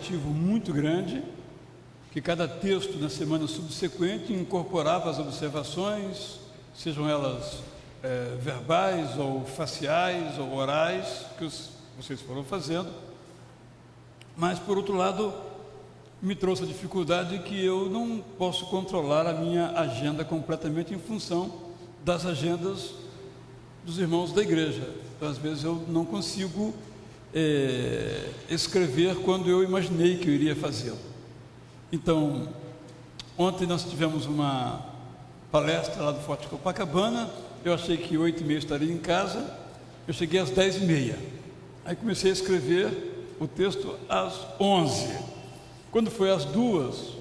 objetivo muito grande, que cada texto na semana subsequente incorporava as observações, sejam elas verbais ou faciais ou orais, que vocês foram fazendo, mas por outro lado me trouxe a dificuldade que eu não posso controlar a minha agenda completamente em função das agendas dos irmãos da igreja. Então, às vezes eu não consigo escrever quando eu imaginei que eu iria fazê-lo. Então, ontem nós tivemos uma palestra lá do Forte Copacabana. Eu achei que 8h30 estaria em casa. Eu cheguei às 10h30. Aí comecei a escrever o texto às 11h. Quando foi às 2h,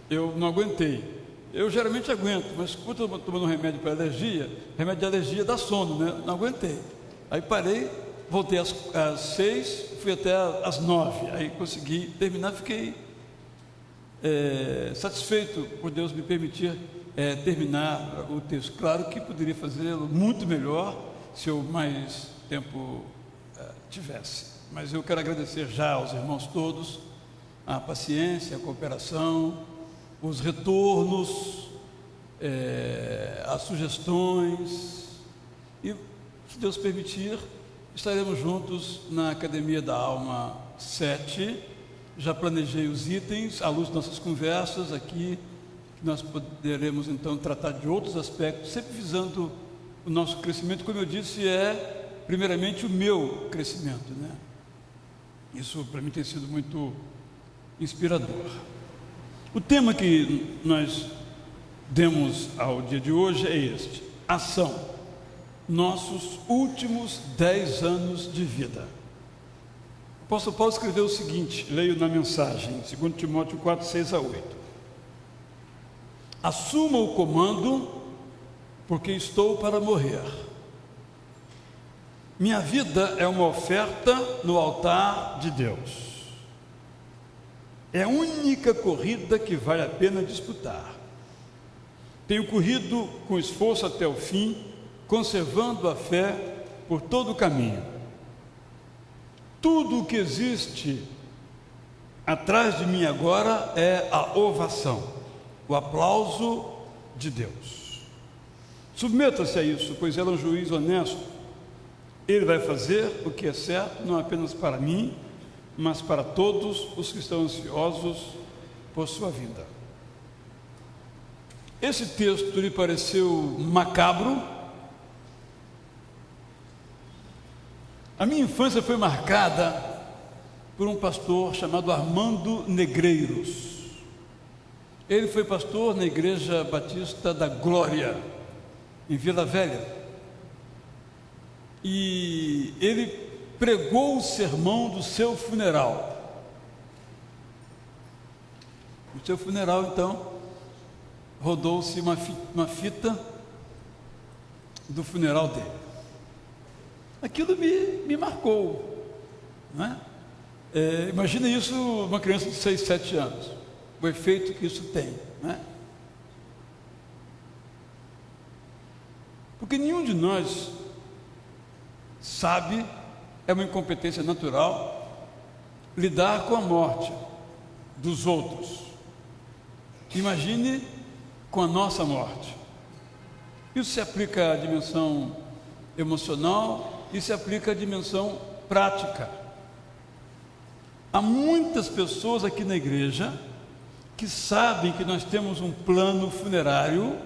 eu não aguentei. Eu geralmente aguento, mas quando eu estou tomando um remédio para alergia, remédio de alergia dá sono, né? Não aguentei. Aí parei, voltei às 6h, fui até às 9h. Aí consegui terminar, fiquei satisfeito por Deus me permitir terminar o texto. Claro que poderia fazê-lo muito melhor se eu mais tempo tivesse. Mas eu quero agradecer já aos irmãos todos a paciência, a cooperação, os retornos, as sugestões, e, se Deus permitir, estaremos juntos na Academia da Alma 7. Já planejei os itens, à luz de nossas conversas aqui, nós poderemos então tratar de outros aspectos, sempre visando o nosso crescimento. Como eu disse, primeiramente o meu crescimento, né? Isso para mim tem sido muito inspirador. O tema que nós demos ao dia de hoje é este: ação, nossos últimos 10 anos de vida. O apóstolo Paulo escreveu o seguinte, leio na mensagem, 2 Timóteo 4, 6-8: assuma o comando, porque estou para morrer. Minha vida é uma oferta no altar de Deus. É a única corrida que vale a pena disputar. Tenho corrido com esforço até o fim, conservando a fé por todo o caminho. Tudo o que existe atrás de mim agora é a ovação, o aplauso de Deus. Submeta-se a isso, pois Ele é um juiz honesto. Ele vai fazer o que é certo, não apenas para mim, mas para todos os que estão ansiosos por sua vinda. Esse texto lhe pareceu macabro? A minha infância foi marcada por um pastor chamado Armando Negreiros. Ele foi pastor na Igreja Batista da Glória, em Vila Velha. E ele pregou o sermão do seu funeral. No seu funeral, então, rodou-se uma fita do funeral dele. Aquilo me marcou, não é? Imagina isso, uma criança de 6, 7 anos, o efeito que isso tem, não é? Porque nenhum de nós sabe, é uma incompetência natural, lidar com a morte dos outros. Imagine com a nossa morte. Isso se aplica à dimensão emocional e se aplica à dimensão prática. Há muitas pessoas aqui na igreja que sabem que nós temos um plano funerário,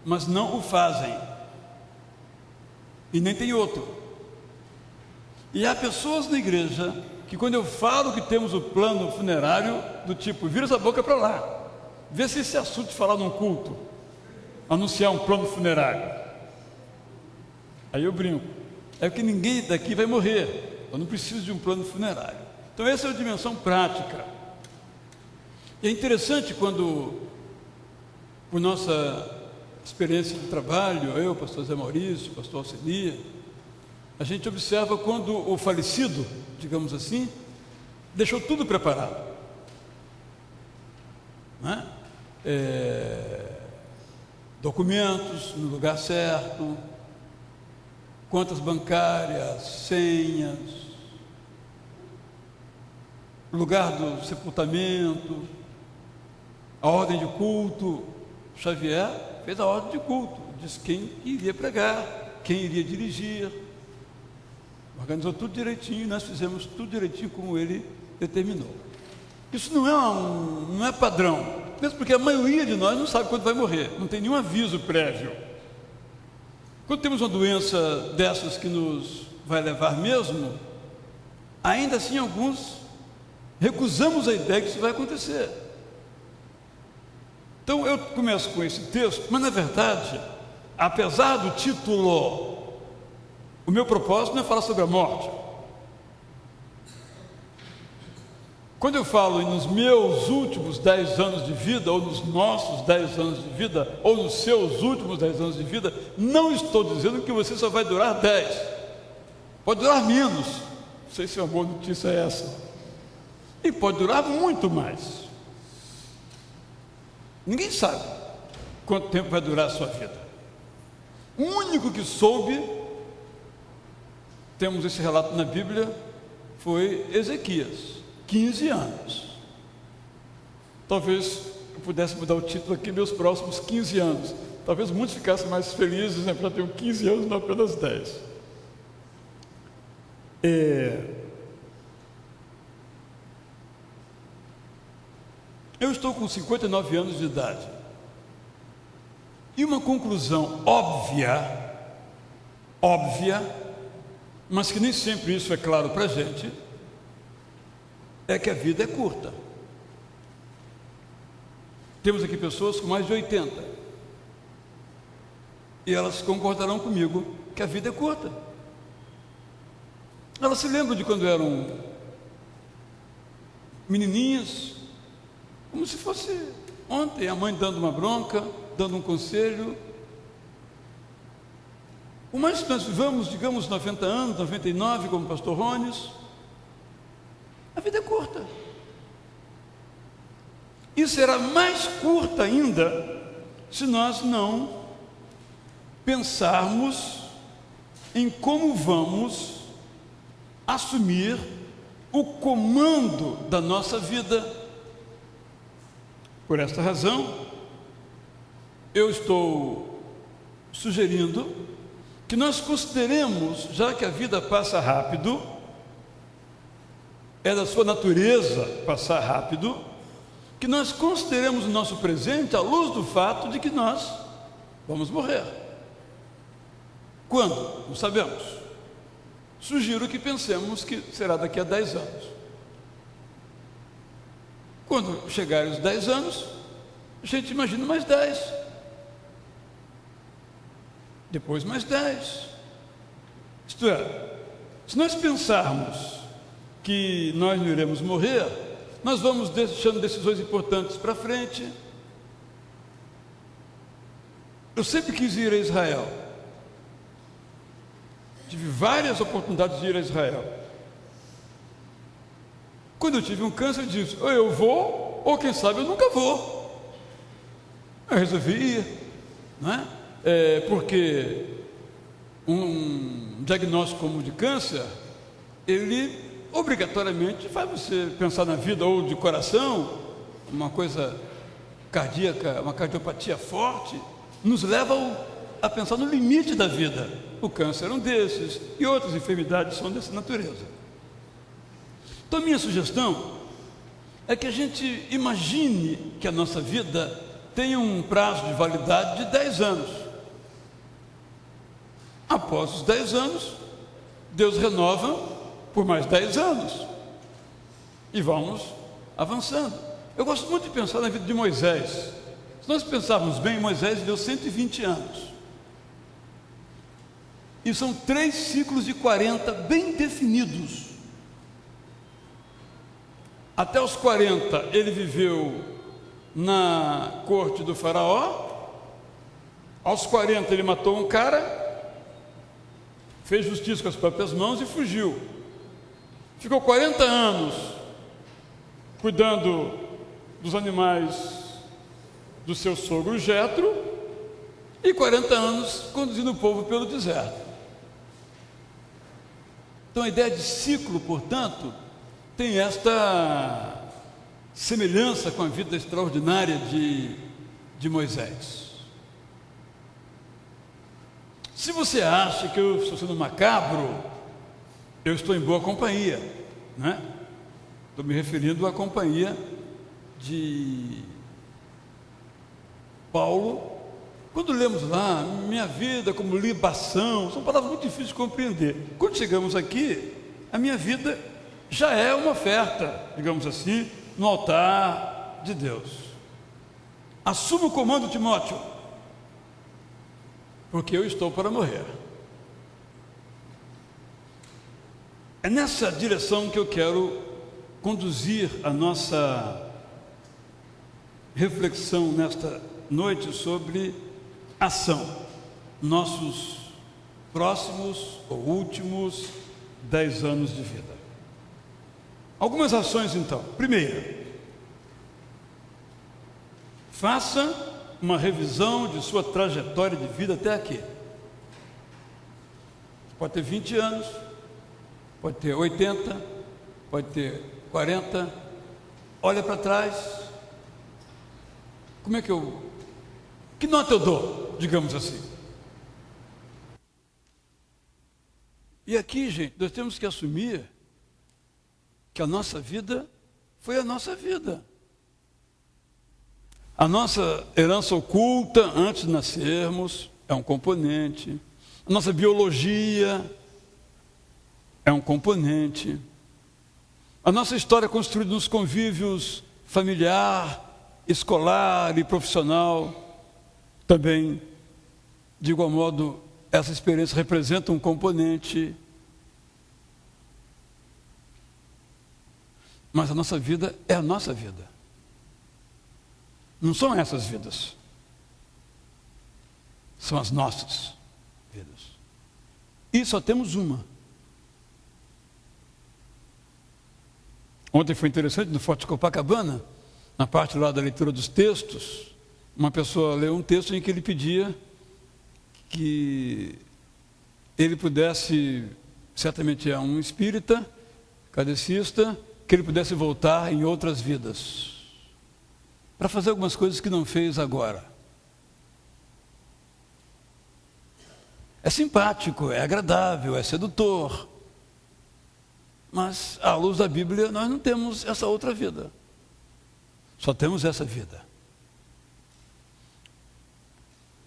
mas não o fazem. E nem tem outro. E há pessoas na igreja que, quando eu falo que temos o plano funerário, do tipo, vira essa boca para lá, vê se esse assunto de falar num culto, anunciar um plano funerário. Aí eu brinco, é que ninguém daqui vai morrer, eu não preciso de um plano funerário. Então essa é a dimensão prática. E é interessante quando, por nossa experiência de trabalho, eu, pastor Zé Maurício, pastor Alcenia, a gente observa quando o falecido, digamos assim, deixou tudo preparado, não é? Documentos no lugar certo, contas bancárias, senhas, lugar do sepultamento, a ordem de culto. Xavier fez a ordem de culto, disse quem iria pregar, quem iria dirigir, organizou tudo direitinho, nós fizemos tudo direitinho como ele determinou. Isso não é padrão, mesmo porque a maioria de nós não sabe quando vai morrer, não tem nenhum aviso prévio. Quando temos uma doença dessas que nos vai levar mesmo, ainda assim alguns recusamos a ideia que isso vai acontecer. Então eu começo com esse texto, mas na verdade, apesar do título, o meu propósito não é falar sobre a morte. Quando eu falo nos meus últimos 10 anos de vida, ou nos nossos 10 anos de vida, ou nos seus últimos 10 anos de vida, não estou dizendo que você só vai durar 10. Pode durar menos. Não sei se uma boa notícia é essa. E pode durar muito mais. Ninguém sabe quanto tempo vai durar a sua vida. O único que soube, temos esse relato na Bíblia, foi Ezequias, 15 anos. Talvez eu pudesse mudar o título aqui, meus próximos 15 anos. Talvez muitos ficassem mais felizes, né, para ter 15 anos, não apenas 10. Eu estou com 59 anos de idade. E uma conclusão óbvia, mas que nem sempre isso é claro para a gente, é que a vida é curta. Temos aqui pessoas com mais de 80. E elas concordarão comigo que a vida é curta. Elas se lembram de quando eram menininhas, como se fosse ontem, a mãe dando uma bronca, dando um conselho. O mais que nós vivamos, digamos, 90 anos, 99, como o pastor Rones, a vida é curta. E será mais curta ainda se nós não pensarmos em como vamos assumir o comando da nossa vida. Por esta razão, eu estou sugerindo que nós consideremos, já que a vida passa rápido, é da sua natureza passar rápido, que nós consideremos o nosso presente à luz do fato de que nós vamos morrer. Quando? Não sabemos. Sugiro que pensemos que será daqui a 10 anos. Quando chegarem os 10 anos, a gente imagina mais 10. Depois mais 10. Isto é, se nós pensarmos que nós não iremos morrer, nós vamos deixando decisões importantes para frente. Eu sempre quis ir a Israel. Tive várias oportunidades de ir a Israel. Quando eu tive um câncer, eu disse, ou eu vou, ou quem sabe eu nunca vou. Eu resolvi ir, não é? Porque um diagnóstico como de câncer, ele obrigatoriamente faz você pensar na vida, ou de coração, uma coisa cardíaca, uma cardiopatia forte, nos leva a pensar no limite da vida. O câncer é um desses, e outras enfermidades são dessa natureza. Então, a minha sugestão é que a gente imagine que a nossa vida tem um prazo de validade de 10 anos. Após os 10 anos, Deus renova por mais 10 anos. E vamos avançando. Eu gosto muito de pensar na vida de Moisés. Se nós pensarmos bem, Moisés viveu 120 anos. E são 3 ciclos de 40 bem definidos. Até os 40 ele viveu na corte do faraó. Aos 40 ele matou um cara, fez justiça com as próprias mãos e fugiu. Ficou 40 anos cuidando dos animais do seu sogro Jetro e 40 anos conduzindo o povo pelo deserto. Então a ideia de ciclo, portanto, tem esta semelhança com a vida extraordinária de Moisés. Se você acha que eu estou sendo macabro, eu estou em boa companhia, né? Estou me referindo à companhia de Paulo. Quando lemos lá, minha vida como libação, são palavras muito difíceis de compreender. Quando chegamos aqui, a minha vida já é uma oferta, digamos assim, no altar de Deus. Assuma o comando, Timóteo, porque eu estou para morrer. É nessa direção que eu quero conduzir a nossa reflexão nesta noite sobre ação, nossos próximos ou últimos 10 anos de vida. Algumas ações então. Primeira, faça uma revisão de sua trajetória de vida até aqui. Pode ter 20 anos, pode ter 80, pode ter 40. Olha para trás. Como é que nota eu dou, digamos assim? E aqui, gente, nós temos que assumir que a nossa vida foi a nossa vida. A nossa herança oculta antes de nascermos é um componente. A nossa biologia é um componente. A nossa história construída nos convívios familiar, escolar e profissional também, de igual modo, essa experiência representa um componente. Mas a nossa vida é a nossa vida. Não são essas vidas. São as nossas vidas. E só temos uma. Ontem foi interessante, no Forte Copacabana, na parte lá da leitura dos textos, uma pessoa leu um texto em que ele pedia que ele pudesse, certamente é um espírita, kardecista, que ele pudesse voltar em outras vidas, para fazer algumas coisas que não fez agora. É simpático, é agradável, é sedutor, mas à luz da Bíblia nós não temos essa outra vida, só temos essa vida.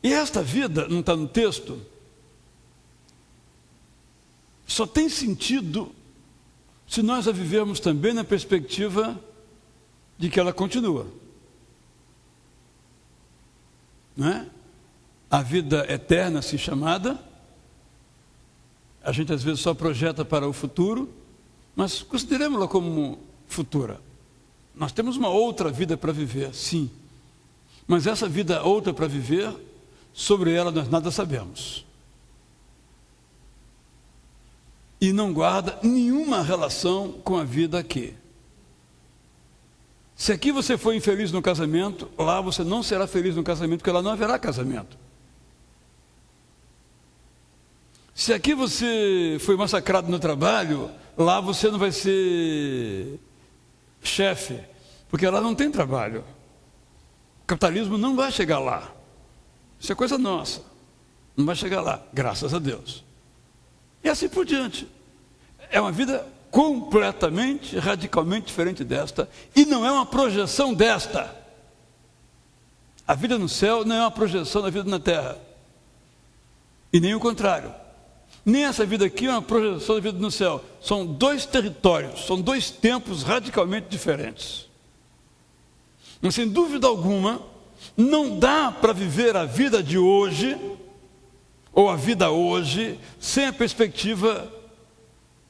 E esta vida, não está no texto, só tem sentido se nós a vivermos também na perspectiva de que ela continua. Não é? A vida eterna assim chamada, a gente às vezes só projeta para o futuro, mas consideremos-la como futura. Nós temos uma outra vida para viver, sim. Mas essa vida outra para viver, sobre ela nós nada sabemos. E não guarda nenhuma relação com a vida aqui. Se aqui você foi infeliz no casamento, lá você não será feliz no casamento, porque lá não haverá casamento. Se aqui você foi massacrado no trabalho, lá você não vai ser chefe, porque lá não tem trabalho. O capitalismo não vai chegar lá. Isso é coisa nossa. Não vai chegar lá, graças a Deus. E assim por diante. É uma vida completamente, radicalmente diferente desta, e não é uma projeção desta. A vida no céu não é uma projeção da vida na terra. E nem o contrário. Nem essa vida aqui é uma projeção da vida no céu. São dois territórios, são dois tempos radicalmente diferentes. Mas sem dúvida alguma, não dá para viver a vida de hoje, ou a vida hoje, sem a perspectiva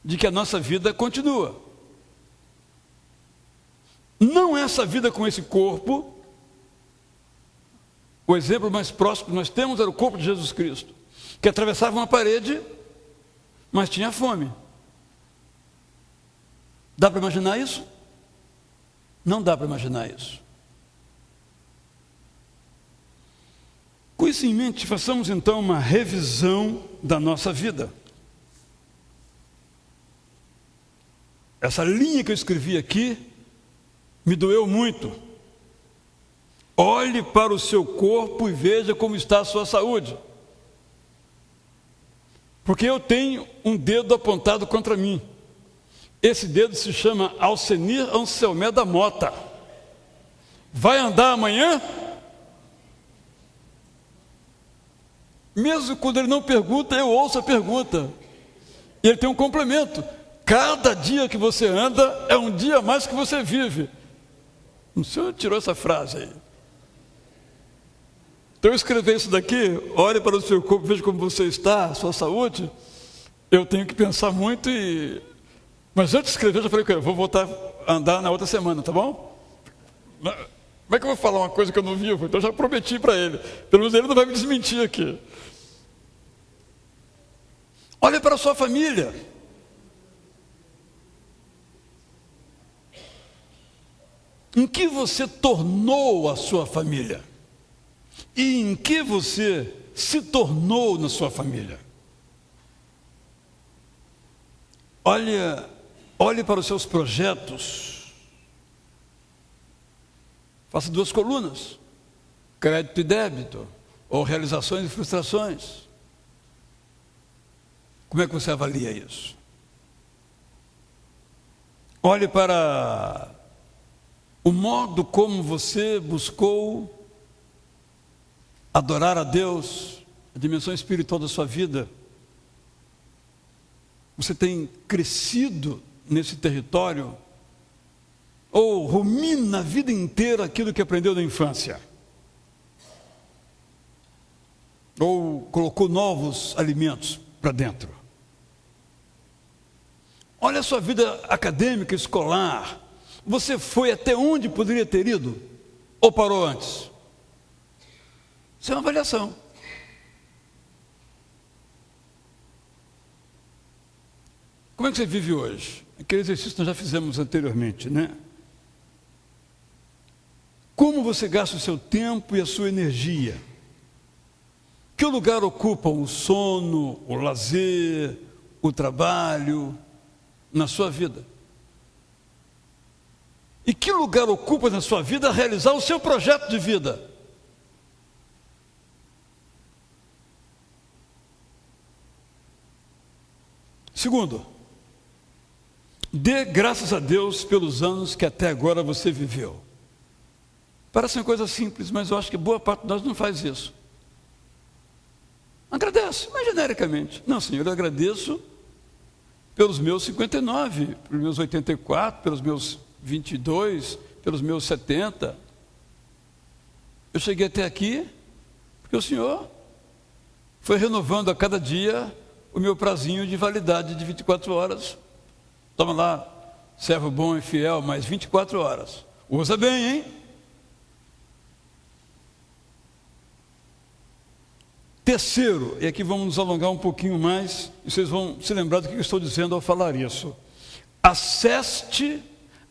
de que a nossa vida continua. Não essa vida com esse corpo. O exemplo mais próximo que nós temos era o corpo de Jesus Cristo, que atravessava uma parede, mas tinha fome. Dá para imaginar isso? Não dá para imaginar isso. Com isso em mente, façamos então uma revisão da nossa vida. essa linha que eu escrevi aqui me doeu muito. Olhe para o seu corpo e veja como está a sua saúde. Porque eu tenho um dedo apontado contra mim. Esse dedo se chama Alcenir Anselmé da Mota. Vai andar amanhã? Mesmo quando ele não pergunta, eu ouço a pergunta. E ele tem um complemento. Cada dia que você anda é um dia a mais que você vive. O senhor tirou essa frase aí. Então eu escrevi isso daqui, olhe para o seu corpo, veja como você está, a sua saúde. Eu tenho que pensar muito e... Mas antes de escrever, eu já falei, eu vou voltar a andar na outra semana, tá bom? Como é que eu vou falar uma coisa que eu não vivo? Então eu já prometi para ele. Pelo menos ele não vai me desmentir aqui. Olhe para a sua família. Em que você tornou a sua família? E em que você se tornou na sua família? Olhe para os seus projetos. Faça 2 colunas: crédito e débito, ou realizações e frustrações. Como é que você avalia isso? Olhe para o modo como você buscou adorar a Deus, a dimensão espiritual da sua vida. Você tem crescido nesse território ou rumina a vida inteira aquilo que aprendeu na infância? Ou colocou novos alimentos para dentro? Olha a sua vida acadêmica, escolar. Você foi até onde poderia ter ido? Ou parou antes? Isso é uma avaliação. Como é que você vive hoje? Aquele exercício nós já fizemos anteriormente, né? Como você gasta o seu tempo e a sua energia? Que lugar ocupam o sono, o lazer, o trabalho na sua vida? E que lugar ocupa na sua vida realizar o seu projeto de vida? Segundo, dê graças a Deus pelos anos que até agora você viveu. Parece uma coisa simples, mas eu acho que boa parte de nós não faz isso. Agradece, mas genericamente. Não, Senhor, eu agradeço pelos meus 59, pelos meus 84, pelos meus 22, pelos meus 70. Eu cheguei até aqui porque o Senhor foi renovando a cada dia o meu prazinho de validade de 24 horas. Toma lá, servo bom e fiel, mais 24 horas. Usa bem, hein? Terceiro, e aqui vamos nos alongar um pouquinho mais, e vocês vão se lembrar do que eu estou dizendo ao falar isso. Acerte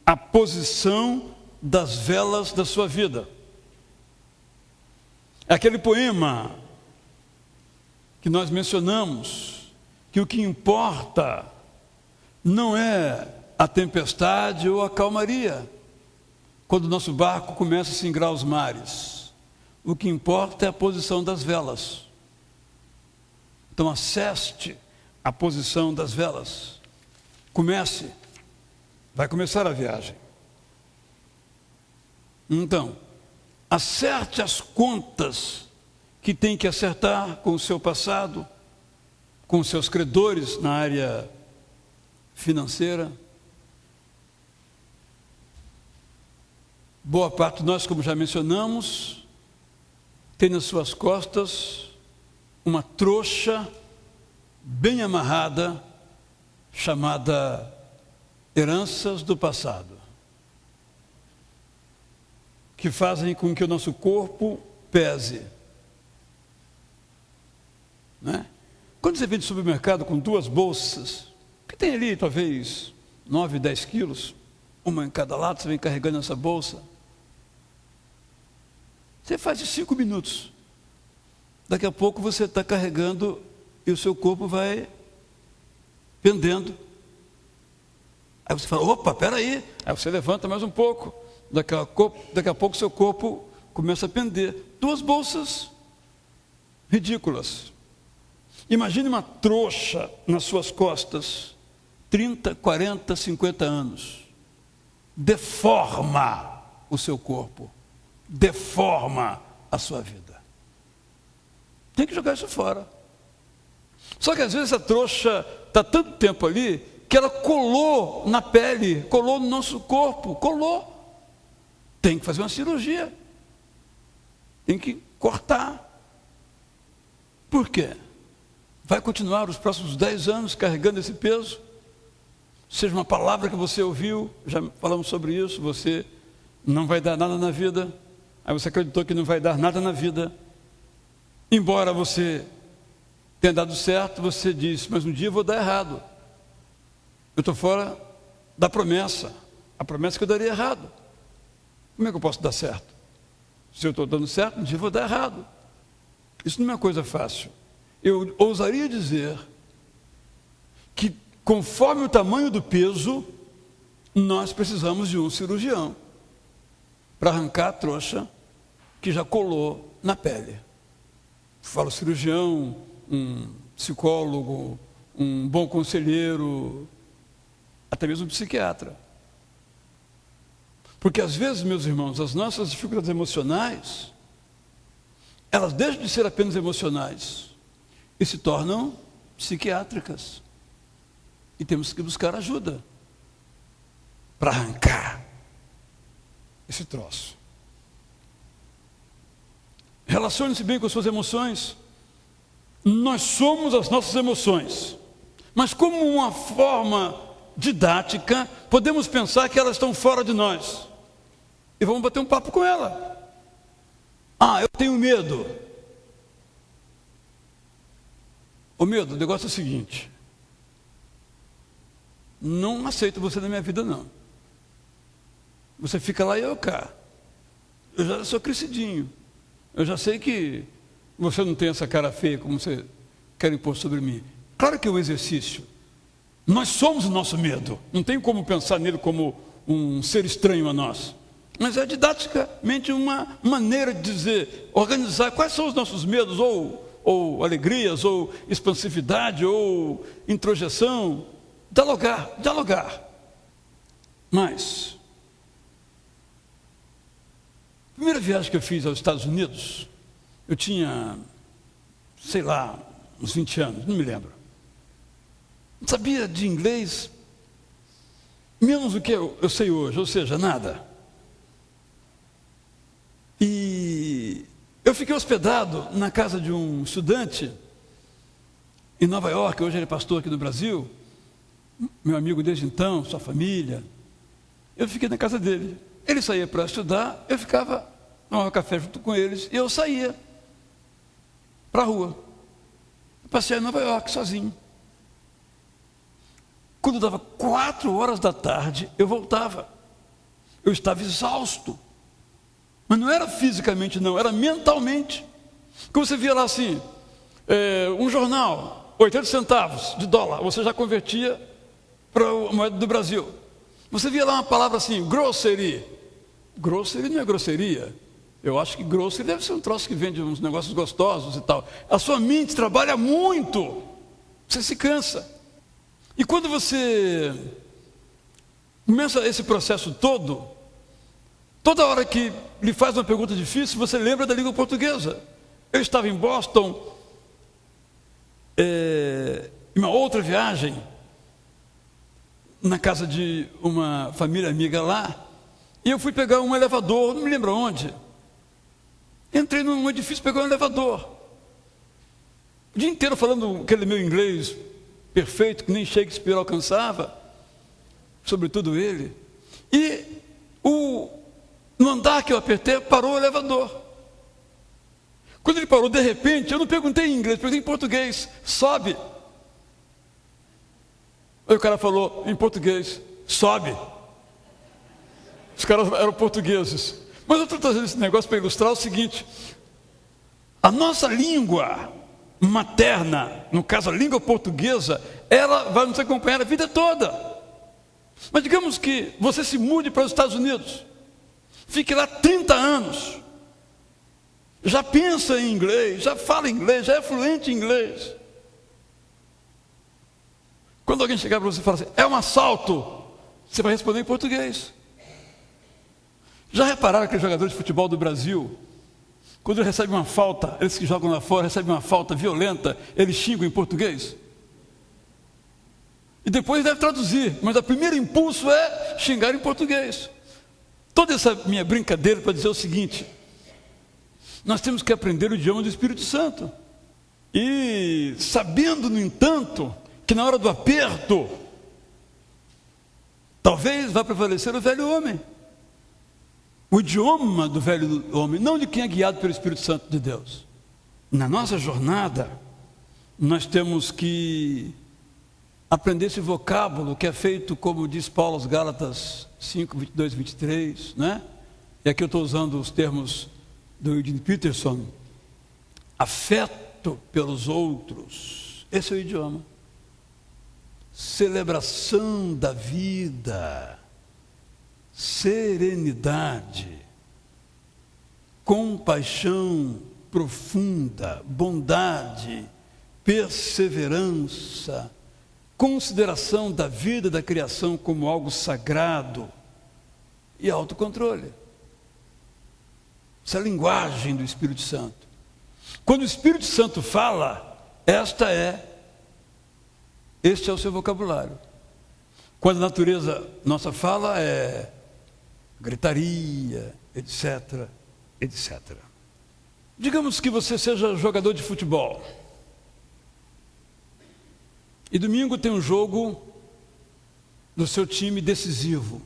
a posição das velas da sua vida. Aquele poema que nós mencionamos, que o que importa não é a tempestade ou a calmaria, quando o nosso barco começa a singrar os mares. O que importa é a posição das velas. Então, acerte a posição das velas. Vai começar a viagem. Então, acerte as contas que tem que acertar com o seu passado, com os seus credores na área financeira. Boa parte de nós, como já mencionamos, tem nas suas costas uma trouxa bem amarrada, chamada heranças do passado, que fazem com que o nosso corpo pese. Né? Quando você vem de supermercado com 2 bolsas, que tem ali talvez 9, 10 quilos, uma em cada lado, você vem carregando essa bolsa. Você faz em 5 minutos. Daqui a pouco você está carregando e o seu corpo vai pendendo. Aí você fala, opa, peraí. Aí você levanta mais um pouco. Daqui a pouco seu corpo começa a pender. 2 bolsas ridículas. Imagine uma trouxa nas suas costas, 30, 40, 50 anos. Deforma o seu corpo. Deforma a sua vida. Tem que jogar isso fora. Só que às vezes a trouxa está tanto tempo ali que ela colou na pele, colou no nosso corpo, colou. Tem que fazer uma cirurgia. Tem que cortar. Por quê? Vai continuar os próximos 10 anos carregando esse peso? Seja uma palavra que você ouviu, já falamos sobre isso, você não vai dar nada na vida, aí você acreditou que não vai dar nada na vida, embora você tenha dado certo, você disse, mas um dia eu vou dar errado, eu estou fora da promessa, a promessa que eu daria errado, como é que eu posso dar certo? Se eu estou dando certo, um dia eu vou dar errado, isso não é uma coisa fácil. Eu ousaria dizer que conforme o tamanho do peso, nós precisamos de um cirurgião para arrancar a trouxa que já colou na pele. Falo cirurgião, um psicólogo, um bom conselheiro, até mesmo um psiquiatra. Porque às vezes, meus irmãos, as nossas dificuldades emocionais, elas deixam de ser apenas emocionais e se tornam psiquiátricas. E temos que buscar ajuda para arrancar esse troço. Relacione-se bem com as suas emoções. Nós somos as nossas emoções, mas como uma forma didática, podemos pensar que elas estão fora de nós. E vamos bater um papo com ela. Eu tenho medo. O medo, o negócio é o seguinte: não aceito você na minha vida, não. Você fica lá e eu cá. Eu já sou crescidinho. Eu já sei que você não tem essa cara feia como você quer impor sobre mim. Claro que é um exercício. Nós somos o nosso medo. Não tem como pensar nele como um ser estranho a nós. Mas é didaticamente uma maneira de dizer, organizar quais são os nossos medos, ou alegrias, ou expansividade, ou introjeção. Dialogar. Mas, a primeira viagem que eu fiz aos Estados Unidos, eu tinha, sei lá, uns 20 anos, não me lembro. Não sabia de inglês, menos do que eu sei hoje, ou seja, nada. E eu fiquei hospedado na casa de um estudante em Nova York, hoje ele é pastor aqui no Brasil, meu amigo desde então, sua família. Eu fiquei na casa dele. Ele saía para estudar, eu ficava, tomava café junto com eles, e eu saía para a rua. Passei em Nova York sozinho. Quando dava 4 horas da tarde, eu voltava. Eu estava exausto. Mas não era fisicamente, não, era mentalmente. Quando você via lá assim, um jornal, 80 centavos de dólar, você já convertia para a moeda do Brasil. Você via lá uma palavra assim, grocery. Grocery não é grosseria. Eu acho que grocery deve ser um troço que vende uns negócios gostosos e tal. A sua mente trabalha muito. Você se cansa. E quando você começa esse processo todo, toda hora que lhe faz uma pergunta difícil, você lembra da língua portuguesa. Eu estava em Boston, em uma outra viagem, na casa de uma família amiga lá, e eu fui pegar um elevador, não me lembro onde. Entrei num edifício, peguei um elevador. O dia inteiro falando aquele meu inglês perfeito, que nem Shakespeare alcançava, sobretudo ele. E no andar que eu apertei, parou o elevador. Quando ele parou, de repente, eu não perguntei em inglês, perguntei em português, sobe. Aí o cara falou em português, sobe. Os caras eram portugueses. Mas eu estou trazendo esse negócio para ilustrar o seguinte: a nossa língua materna, no caso a língua portuguesa, ela vai nos acompanhar a vida toda. Mas digamos que você se mude para os Estados Unidos, fique lá 30 anos, já pensa em inglês, já fala inglês, já é fluente em inglês. Quando alguém chegar para você e falar assim, é um assalto, você vai responder em português. Já repararam aqueles jogadores de futebol do Brasil? Quando eles recebem uma falta, eles que jogam lá fora, recebem uma falta violenta, eles xingam em português? E depois deve traduzir, mas o primeiro impulso é xingar em português. Toda essa minha brincadeira para dizer o seguinte: nós temos que aprender o idioma do Espírito Santo. E sabendo, no entanto, que na hora do aperto, talvez vá prevalecer o velho homem. O idioma do velho homem, não de quem é guiado pelo Espírito Santo de Deus. Na nossa jornada, nós temos que aprender esse vocábulo que é feito, como diz Paulo aos Gálatas 5, 22, 23, né? E aqui eu estou usando os termos do Eugene Peterson. Afeto pelos outros, esse é o idioma. Celebração da vida, serenidade, compaixão profunda, bondade, perseverança, consideração da vida da criação como algo sagrado e autocontrole. Essa é a linguagem do Espírito Santo. Quando o Espírito Santo fala, este é o seu vocabulário. Quando a natureza nossa fala, é gritaria, etc, etc. Digamos que você seja jogador de futebol. E domingo tem um jogo do seu time decisivo.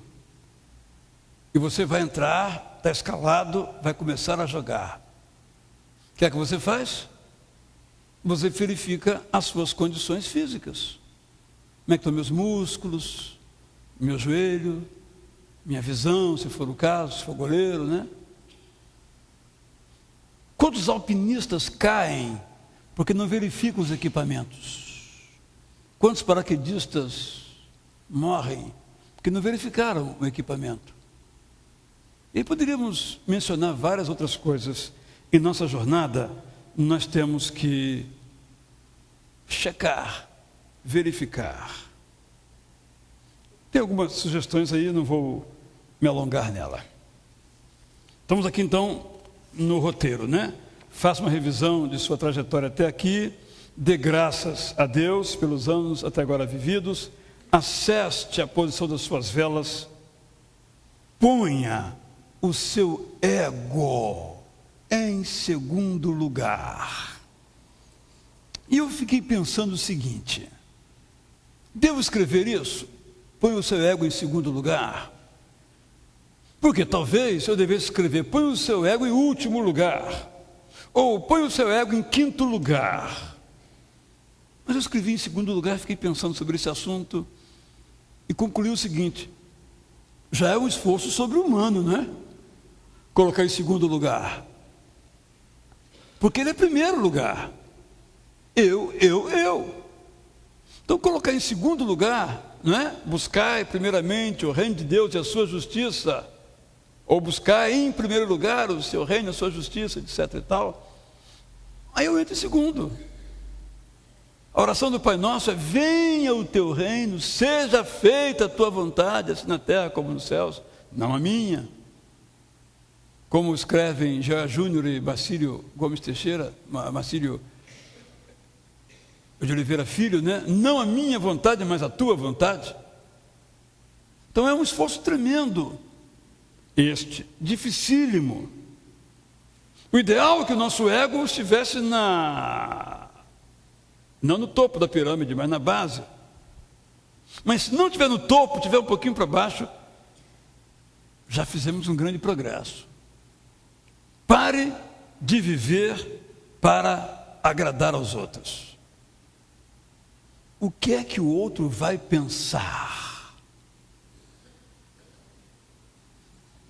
E você vai entrar, está escalado, vai começar a jogar. O que é que você faz? Você verifica as suas condições físicas. Como é que estão meus músculos, meu joelho, minha visão, se for o caso, se for goleiro, né? Quantos alpinistas caem porque não verificam os equipamentos? Quantos paraquedistas morrem porque não verificaram o equipamento? E poderíamos mencionar várias outras coisas. Em nossa jornada, nós temos que checar, verificar. Tem algumas sugestões aí, não vou me alongar nela. Estamos aqui então no roteiro, né? Faça uma revisão de sua trajetória até aqui, dê graças a Deus pelos anos até agora vividos, acerte a posição das suas velas, ponha o seu ego em segundo lugar. E eu fiquei pensando o seguinte: devo escrever isso? Põe o seu ego em segundo lugar? Porque talvez eu devesse escrever: põe o seu ego em último lugar, ou põe o seu ego em quinto lugar. Mas eu escrevi em segundo lugar, fiquei pensando sobre esse assunto e concluí o seguinte: já é um esforço sobre-humano, né? Colocar em segundo lugar, porque ele é primeiro lugar. Eu. Então colocar em segundo lugar, não é? Buscar primeiramente o reino de Deus e a sua justiça, ou buscar em primeiro lugar o seu reino, a sua justiça, etc e tal. Aí eu entro em segundo. A oração do Pai Nosso é: venha o teu reino, seja feita a tua vontade, assim na terra como nos céus, não a minha. Como escrevem Joel Júnior e Marcílio Gomes Teixeira, Marcílio de Oliveira Filho, né? Não a minha vontade, mas a tua vontade. Então é um esforço tremendo, dificílimo. O ideal é que o nosso ego estivesse não no topo da pirâmide, mas na base. Mas se não estiver no topo, estiver um pouquinho para baixo, já fizemos um grande progresso. Pare de viver para agradar aos outros. O que é que o outro vai pensar?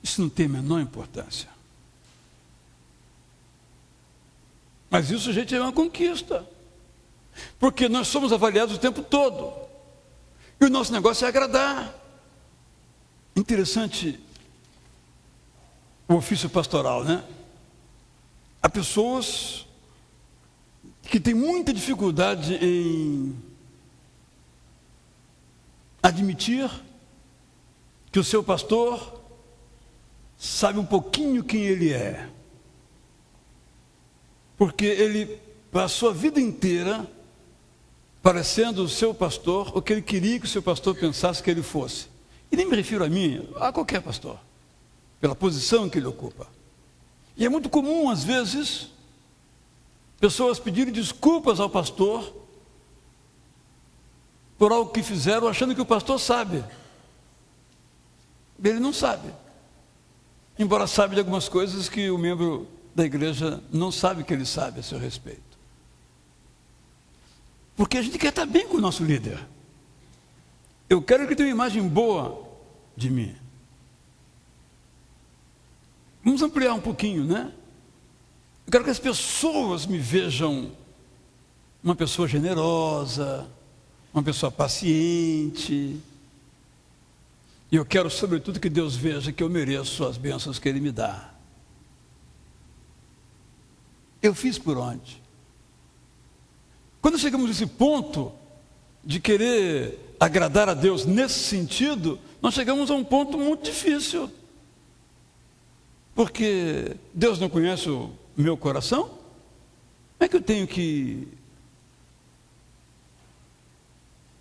Isso não tem a menor importância. Mas isso, gente, é uma conquista. Porque nós somos avaliados o tempo todo. E o nosso negócio é agradar. Interessante o ofício pastoral, né? Há pessoas que têm muita dificuldade em admitir que o seu pastor sabe um pouquinho quem ele é. Porque ele passou a vida inteira parecendo o seu pastor, o que ele queria que o seu pastor pensasse que ele fosse. E nem me refiro a mim, a qualquer pastor, pela posição que ele ocupa. E é muito comum, às vezes, pessoas pedirem desculpas ao pastor por algo que fizeram, achando que o pastor sabe. Ele não sabe. Embora saiba de algumas coisas que o membro da igreja não sabe que ele sabe a seu respeito. Porque a gente quer estar bem com o nosso líder. Eu quero que ele tenha uma imagem boa de mim. Vamos ampliar um pouquinho, né? Eu quero que as pessoas me vejam uma pessoa generosa, uma pessoa paciente. E eu quero, sobretudo, que Deus veja que eu mereço as bênçãos que Ele me dá. Eu fiz por onde? Quando chegamos nesse ponto de querer agradar a Deus nesse sentido, nós chegamos a um ponto muito difícil. Porque Deus não conhece o meu coração? Como é que eu tenho que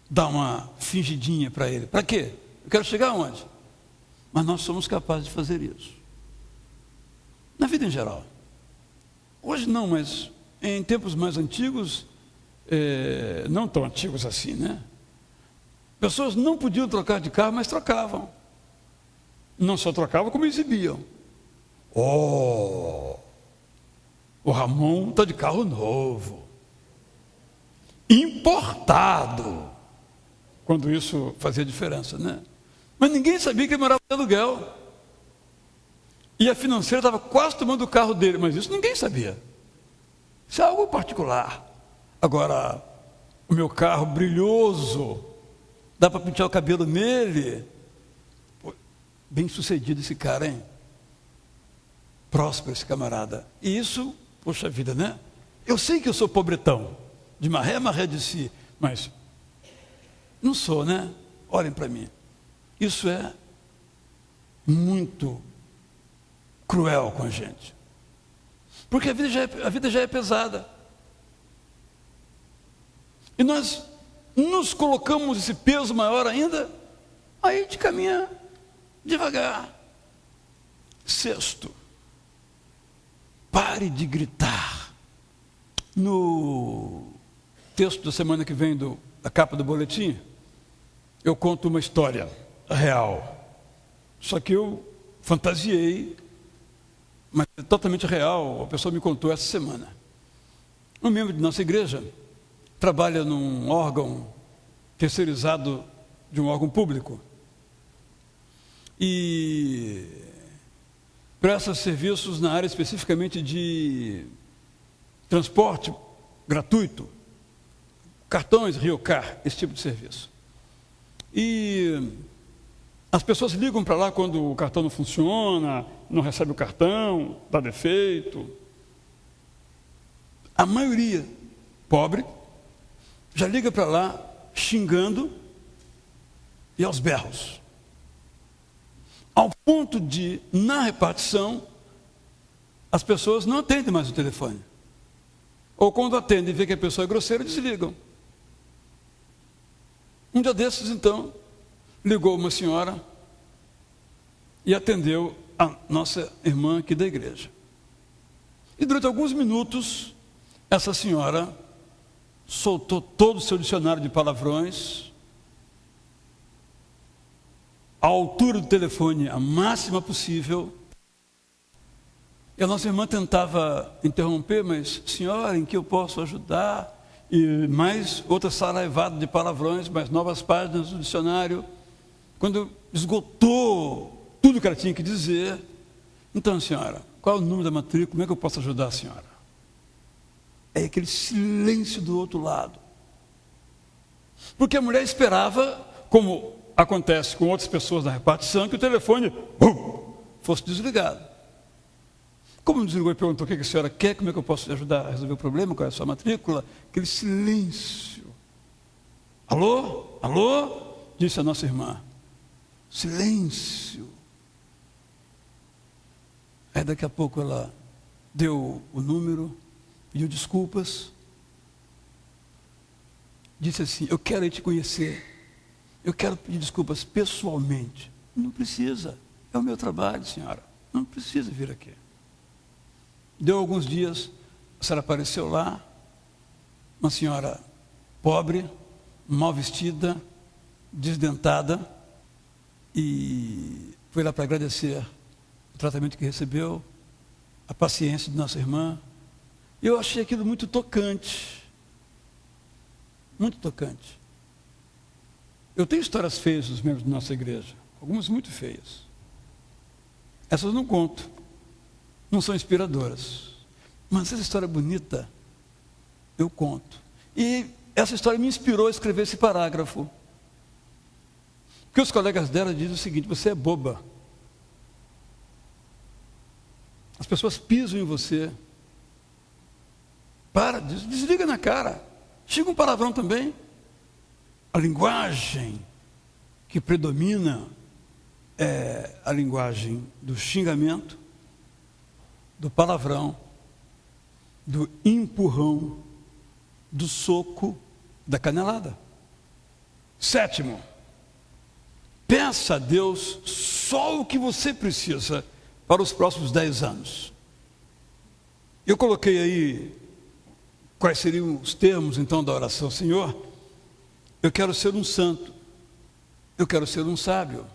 dar uma fingidinha para Ele? Para quê? Eu quero chegar aonde? Mas nós somos capazes de fazer isso. Na vida em geral. Hoje não, mas em tempos mais antigos, não tão antigos assim, né? Pessoas não podiam trocar de carro, mas trocavam. Não só trocavam, como exibiam. Oh, o Ramon está de carro novo, importado, quando isso fazia diferença, né? Mas ninguém sabia que ele morava de aluguel. E a financeira estava quase tomando o carro dele, mas isso ninguém sabia. Isso é algo particular. Agora, o meu carro brilhoso, dá para pentear o cabelo nele. Pô, bem sucedido esse cara, hein? Próspero esse camarada. E isso, poxa vida, né? Eu sei que eu sou pobretão, de maré de si, mas não sou, né? Olhem para mim. Isso é muito cruel com a gente. Porque a vida já é pesada. E nós nos colocamos esse peso maior ainda, aí a gente caminha devagar. Sexto, pare de gritar. No texto da semana que vem, da capa do boletim, eu conto uma história real. Só que eu fantasiei, mas é totalmente real, a pessoa me contou essa semana. Um membro de nossa igreja trabalha num órgão terceirizado de um órgão público e presta serviços na área especificamente de transporte gratuito, cartões Riocar, esse tipo de serviço. E as pessoas ligam para lá quando o cartão não funciona, não recebe o cartão, dá defeito. A maioria, pobre, já liga para lá xingando e aos berros. Ao ponto de, na repartição, as pessoas não atendem mais o telefone. Ou quando atendem e vê que a pessoa é grosseira, desligam. Um dia desses, então, ligou uma senhora e atendeu a nossa irmã aqui da igreja. E durante alguns minutos, essa senhora soltou todo o seu dicionário de palavrões, a altura do telefone a máxima possível. E a nossa irmã tentava interromper, mas, senhora, em que eu posso ajudar? E mais outra saraivada de palavrões, mais novas páginas do dicionário. Quando esgotou tudo que ela tinha que dizer, então, senhora, qual é o número da matrícula? Como é que eu posso ajudar a senhora? É aquele silêncio do outro lado. Porque a mulher esperava, como acontece com outras pessoas na repartição, que o telefone fosse desligado. Como não desligou e perguntou o que a senhora quer, como é que eu posso lhe ajudar a resolver o problema, qual é a sua matrícula? Aquele silêncio. Alô? Alô? Disse a nossa irmã. Silêncio. Aí daqui a pouco ela deu o número, pediu desculpas. Disse assim, eu quero ir te conhecer. Eu quero pedir desculpas pessoalmente. Não precisa. É o meu trabalho, senhora. Não precisa vir aqui. Deu alguns dias, a senhora apareceu lá, uma senhora pobre, mal vestida, desdentada, e foi lá para agradecer o tratamento que recebeu, a paciência de nossa irmã. Eu achei aquilo muito tocante. Muito tocante. Eu tenho histórias feias dos membros da nossa igreja, algumas muito feias. Essas eu não conto, não são inspiradoras. Mas essa história bonita, eu conto. E essa história me inspirou a escrever esse parágrafo. Porque os colegas dela dizem o seguinte, você é boba. As pessoas pisam em você. Para, desliga na cara. Chega um palavrão também. A linguagem que predomina é a linguagem do xingamento, do palavrão, do empurrão, do soco, da canelada. 7, peça a Deus só o que você precisa para os próximos 10 anos. Eu coloquei aí quais seriam os termos então da oração. Senhor, eu quero ser um santo, eu quero ser um sábio,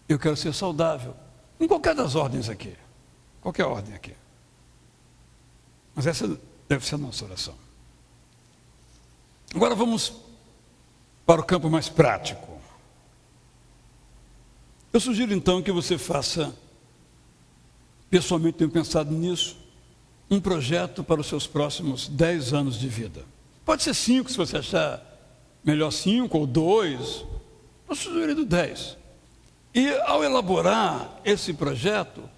eu quero ser saudável, em qualquer das ordens aqui, qualquer ordem aqui. Mas essa deve ser a nossa oração. Agora vamos para o campo mais prático. Eu sugiro então que você faça, pessoalmente tenho pensado nisso, um projeto para os seus próximos 10 anos de vida. Pode ser 5, se você achar melhor 5 ou 2, eu sugerindo 10. E ao elaborar esse projeto,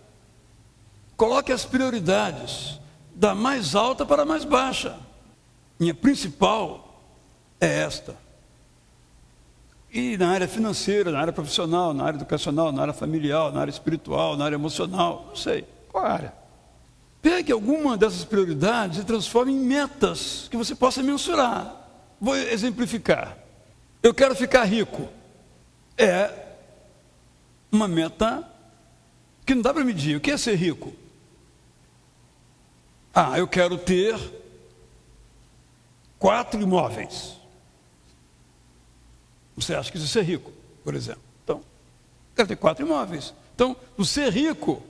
coloque as prioridades, da mais alta para a mais baixa. Minha principal é esta. E na área financeira, na área profissional, na área educacional, na área familiar, na área espiritual, na área emocional, não sei, qual é a área? Pegue alguma dessas prioridades e transforme em metas que você possa mensurar. Vou exemplificar. Eu quero ficar rico. É uma meta que não dá para medir. O que é ser rico? Eu quero ter 4 imóveis. Você acha que isso é ser rico, por exemplo? Então, quero ter 4 imóveis. Então, o ser rico,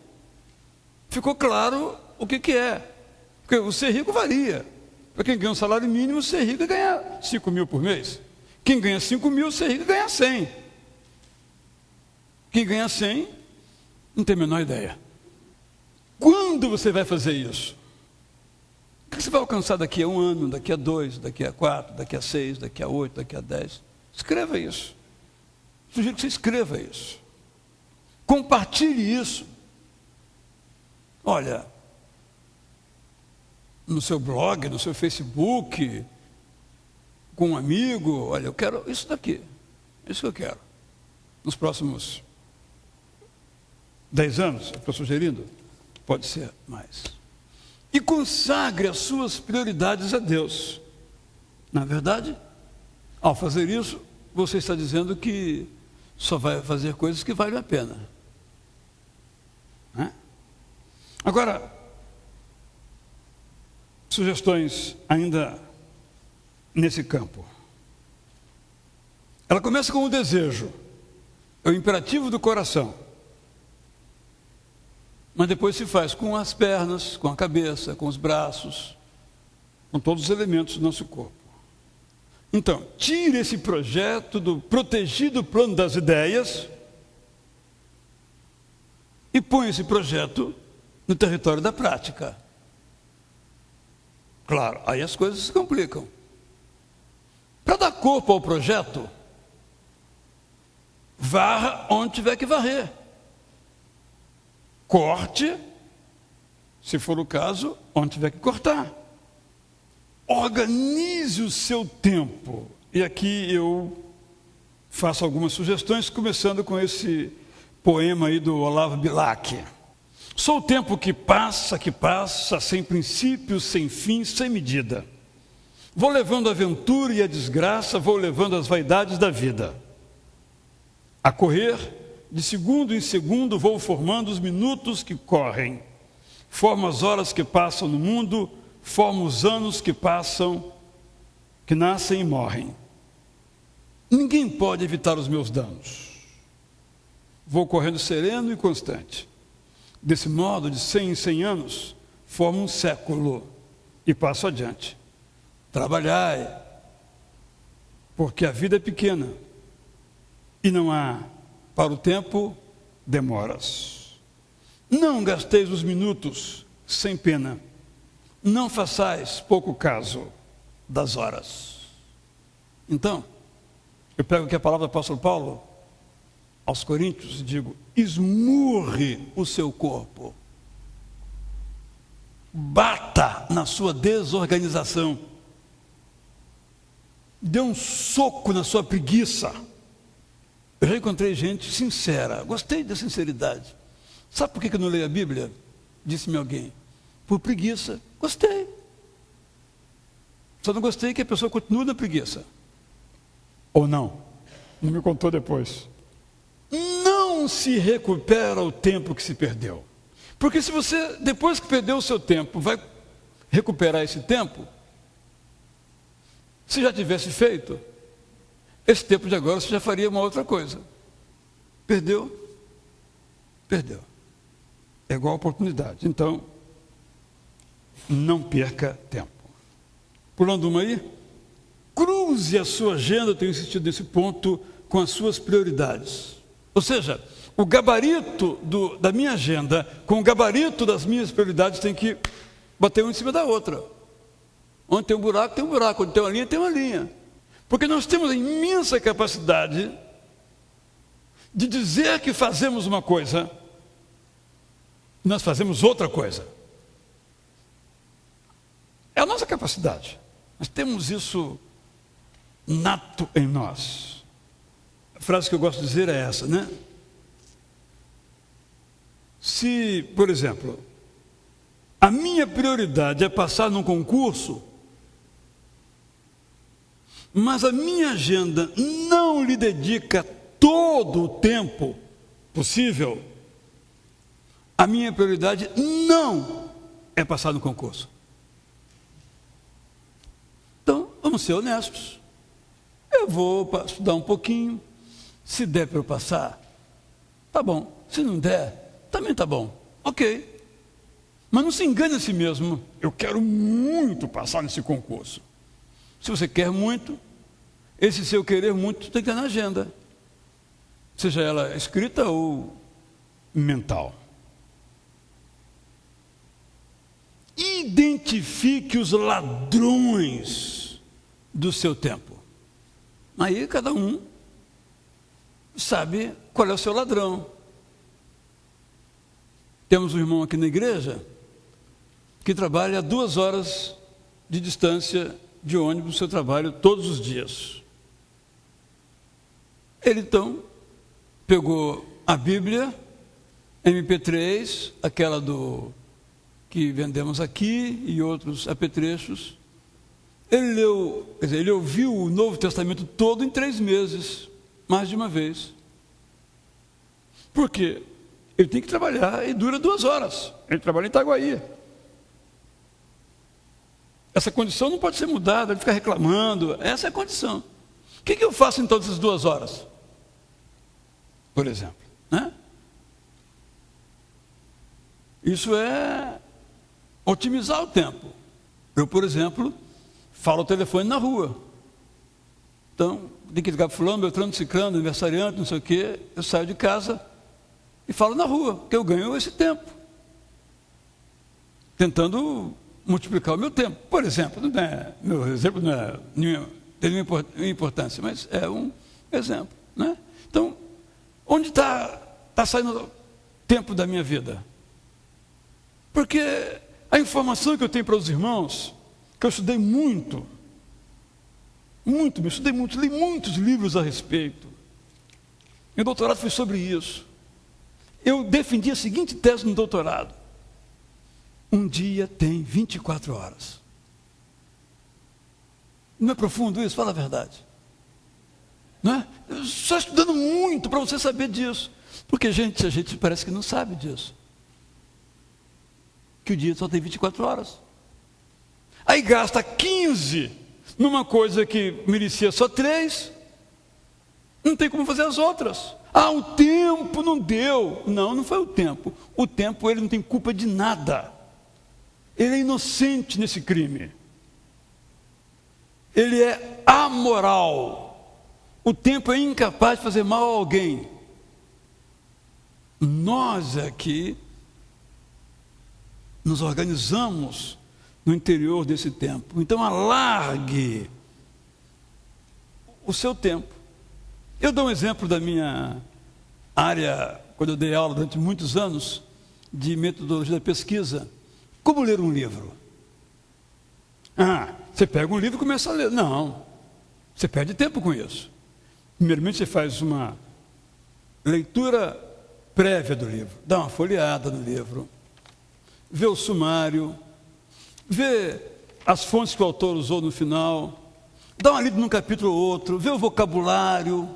ficou claro o que é. Porque o ser rico varia. Para quem ganha um salário mínimo, ser rico é ganhar 5 mil por mês. Quem ganha 5 mil, ser rico é ganhar 100. Quem ganha 100, não tem a menor ideia. Quando você vai fazer isso? O que você vai alcançar daqui a 1 ano, daqui a 2, daqui a 4, daqui a 6, daqui a 8, daqui a 10? Escreva isso. Sugiro que você escreva isso. Compartilhe isso. Olha, no seu blog, no seu Facebook, com um amigo, olha, eu quero isso daqui. Isso que eu quero. Nos próximos 10 anos, eu estou sugerindo, pode ser mais. E consagre as suas prioridades a Deus. Na verdade, ao fazer isso, você está dizendo que só vai fazer coisas que valem a pena. Agora, sugestões ainda nesse campo. Ela começa com o desejo, é o imperativo do coração. Mas depois se faz com as pernas, com a cabeça, com os braços, com todos os elementos do nosso corpo. Então, tire esse projeto do protegido plano das ideias e põe esse projeto no território da prática. Claro, aí as coisas se complicam. Para dar corpo ao projeto, Varra onde tiver que varrer. Corte, se for o caso, onde tiver que cortar. Organize o seu tempo. E aqui eu faço algumas sugestões, começando com esse poema aí do Olavo Bilac. Sou o tempo que passa, sem princípio, sem fim, sem medida. Vou levando a aventura e a desgraça, vou levando as vaidades da vida. A correr, de segundo em segundo, vou formando os minutos que correm. Formo as horas que passam no mundo, formo os anos que passam, que nascem e morrem. Ninguém pode evitar os meus danos. Vou correndo sereno e constante. Desse modo, de 100 em 100 anos, formo um século e passo adiante. Trabalhai, porque a vida é pequena e não há para o tempo demoras. Não gasteis os minutos sem pena, não façais pouco caso das horas. Então, eu pego aqui a palavra do apóstolo Paulo aos Coríntios e digo: esmurre o seu corpo, bata na sua desorganização, dê um soco na sua preguiça. Eu já encontrei gente sincera, gostei da sinceridade. Sabe por que eu não leio a Bíblia? Disse-me alguém. Por preguiça. Gostei. Só não gostei que a pessoa continue na preguiça. Ou não? Não me contou depois. Não se recupera o tempo que se perdeu. Porque se você, depois que perdeu o seu tempo, vai recuperar esse tempo, se já tivesse feito, esse tempo de agora você já faria uma outra coisa. Perdeu? Perdeu. É igual a oportunidade. Então, não perca tempo. Pulando uma aí, cruze a sua agenda, eu tenho insistido nesse ponto, com as suas prioridades. Ou seja, o gabarito da minha agenda com o gabarito das minhas prioridades tem que bater uma em cima da outra. Onde tem um buraco, tem um buraco. Onde tem uma linha, tem uma linha. Porque nós temos a imensa capacidade de dizer que fazemos uma coisa, nós fazemos outra coisa. É a nossa capacidade. Nós temos isso nato em nós. A frase que eu gosto de dizer é essa, né? Se, por exemplo, a minha prioridade é passar num concurso, mas a minha agenda não lhe dedica todo o tempo possível, a minha prioridade não é passar no concurso. Então, vamos ser honestos. Eu vou estudar um pouquinho. Se der para eu passar, tá bom. Se não der, também tá bom. Ok. Mas não se engane a si mesmo. Eu quero muito passar nesse concurso. Se você quer muito, esse seu querer muito tem que estar na agenda. Seja ela escrita ou mental. Identifique os ladrões do seu tempo. Aí cada um sabe qual é o seu ladrão. Temos um irmão aqui na igreja que trabalha a 2 horas de distância de ônibus do seu trabalho todos os dias. Ele então pegou a Bíblia, MP3, aquela que vendemos aqui e outros apetrechos. Ele leu, quer dizer, ele ouviu o Novo Testamento todo em 3 meses, mais de uma vez. Por quê? Ele tem que trabalhar e dura 2 horas. Ele trabalha em Itaguaí. Essa condição não pode ser mudada, ele fica reclamando. Essa é a condição. O que eu faço em todas essas 2 horas? Por exemplo, né? Isso é otimizar o tempo. Eu, por exemplo, falo o telefone na rua. Então, tem que ligar para fulano, Beltrano, Ciclano, aniversariante, não sei o quê. Eu saio de casa e falo na rua, porque eu ganho esse tempo. Tentando multiplicar o meu tempo. Por exemplo, meu exemplo não tem nenhuma importância, mas é um exemplo, né? Então, Onde está saindo o tempo da minha vida? Porque a informação que eu tenho para os irmãos, que eu estudei muito, li muitos livros a respeito. Meu doutorado foi sobre isso. Eu defendi a seguinte tese no doutorado: um dia tem 24 horas. Não é profundo isso? Fala a verdade. Não é? Só estudando muito para você saber disso. Porque, gente, a gente parece que não sabe disso. Que o dia só tem 24 horas. Aí gasta 15 numa coisa que merecia só 3. Não tem como fazer as outras. Ah, o tempo não deu. Não foi o tempo. O tempo, ele não tem culpa de nada. Ele é inocente nesse crime. Ele é amoral. O tempo é incapaz de fazer mal a alguém. Nós aqui nos organizamos no interior desse tempo. Então alargue o seu tempo. Eu dou um exemplo da minha área, quando eu dei aula durante muitos anos, de metodologia da pesquisa. Como ler um livro? Você pega um livro e começa a ler. Não, você perde tempo com isso. Primeiramente você faz uma leitura prévia do livro, dá uma folheada no livro, vê o sumário, vê as fontes que o autor usou no final, dá uma lida num capítulo ou outro, vê o vocabulário.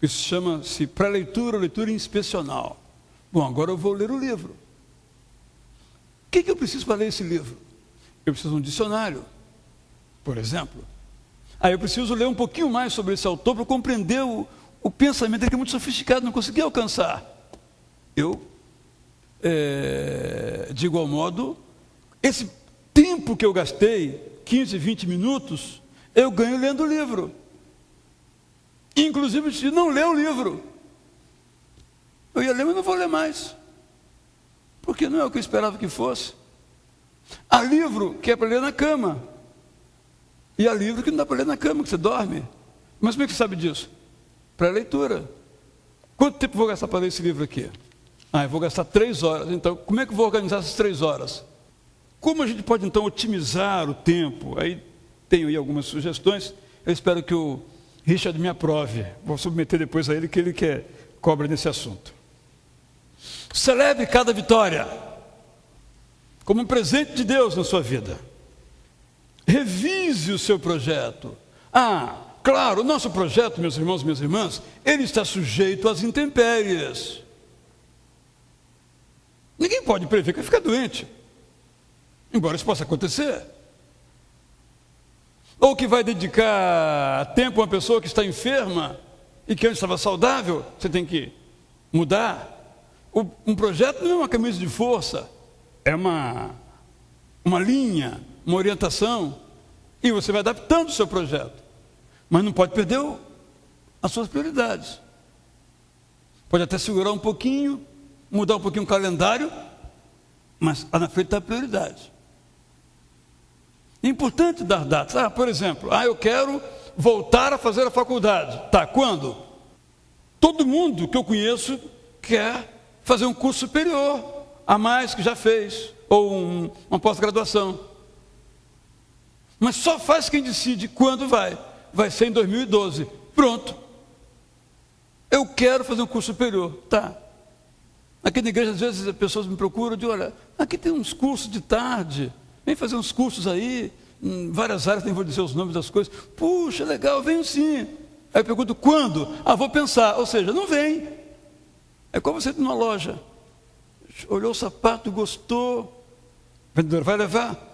Isso chama-se pré-leitura, leitura inspecional. Bom, agora eu vou ler o livro. O que eu preciso para ler esse livro? Eu preciso de um dicionário, por exemplo. Aí eu preciso ler um pouquinho mais sobre esse autor para compreender o pensamento dele, que é muito sofisticado, não consegui alcançar. De igual modo, esse tempo que eu gastei, 15, 20 minutos, eu ganho lendo o livro. Inclusive, se não ler o livro, eu ia ler, mas não vou ler mais. Porque não é o que eu esperava que fosse. Há livro que é para ler na cama. E há livro que não dá para ler na cama, que você dorme. Mas como é que você sabe disso? Pré-leitura. Quanto tempo vou gastar para ler esse livro aqui? Eu vou gastar 3 horas. Então, como é que eu vou organizar essas 3 horas? Como a gente pode, então, otimizar o tempo? Aí tenho aí algumas sugestões. Eu espero que o Richard me aprove. Vou submeter depois a ele, que ele que cobra nesse assunto. Celebre cada vitória como um presente de Deus na sua vida. Revise o seu projeto. Claro, o nosso projeto, meus irmãos e minhas irmãs, ele está sujeito às intempéries. Ninguém pode prever que vai ficar doente, embora isso possa acontecer. Ou que vai dedicar tempo a uma pessoa que está enferma e que antes estava saudável, você tem que mudar. Um projeto não é uma camisa de força, é uma linha, uma orientação, e você vai adaptando o seu projeto, mas não pode perder as suas prioridades. Pode até segurar um pouquinho, mudar um pouquinho o calendário, mas lá na frente está a prioridade. É importante dar datas. Por exemplo, eu quero voltar a fazer a faculdade. Quando? Todo mundo que eu conheço quer fazer um curso superior, a mais que já fez, ou uma pós-graduação. Mas só faz quem decide quando vai. Vai ser em 2012. Pronto. Eu quero fazer um curso superior. Aqui na igreja, às vezes, as pessoas me procuram e dizem, olha, aqui tem uns cursos de tarde, vem fazer uns cursos aí, em várias áreas, nem vou dizer os nomes das coisas. Puxa, legal, venho sim. Aí eu pergunto, quando? Vou pensar. Ou seja, não vem. É como você ir numa loja. Olhou o sapato, gostou. O vendedor vai levar.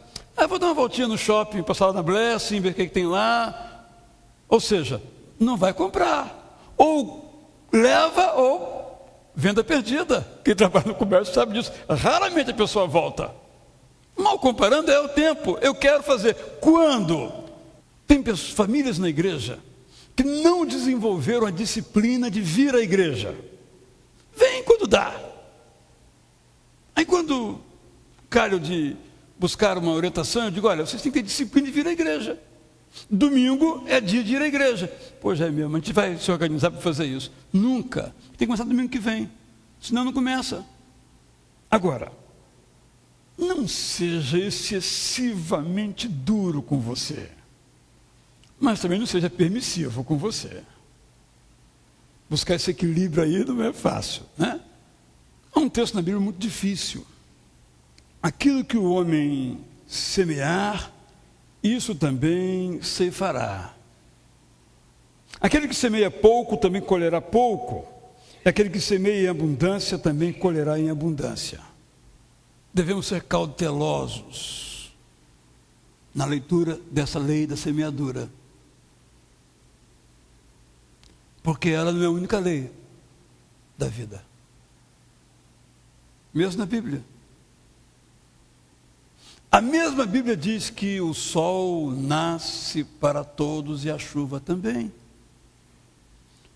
Vou dar uma voltinha no shopping, passar lá na Blessing, ver o que tem lá. Ou seja, não vai comprar. Ou leva, ou venda perdida. Quem trabalha no comércio sabe disso. Raramente a pessoa volta. Mal comparando é o tempo. Eu quero fazer. Quando? Tem famílias na igreja que não desenvolveram a disciplina de vir à igreja. Vem quando dá. Aí quando calho de buscar uma orientação, eu digo, olha, vocês têm que ter disciplina de vir à igreja. Domingo é dia de ir à igreja. Pois é mesmo, a gente vai se organizar para fazer isso. Nunca. Tem que começar domingo que vem. Senão não começa. Agora, não seja excessivamente duro com você. Mas também não seja permissivo com você. Buscar esse equilíbrio aí não é fácil, né? Há um texto na Bíblia muito difícil. Aquilo que o homem semear, isso também ceifará. Aquele que semeia pouco também colherá pouco. E aquele que semeia em abundância também colherá em abundância. Devemos ser cautelosos na leitura dessa lei da semeadura. Porque ela não é a única lei da vida. Mesmo na Bíblia. A mesma Bíblia diz que o sol nasce para todos e a chuva também.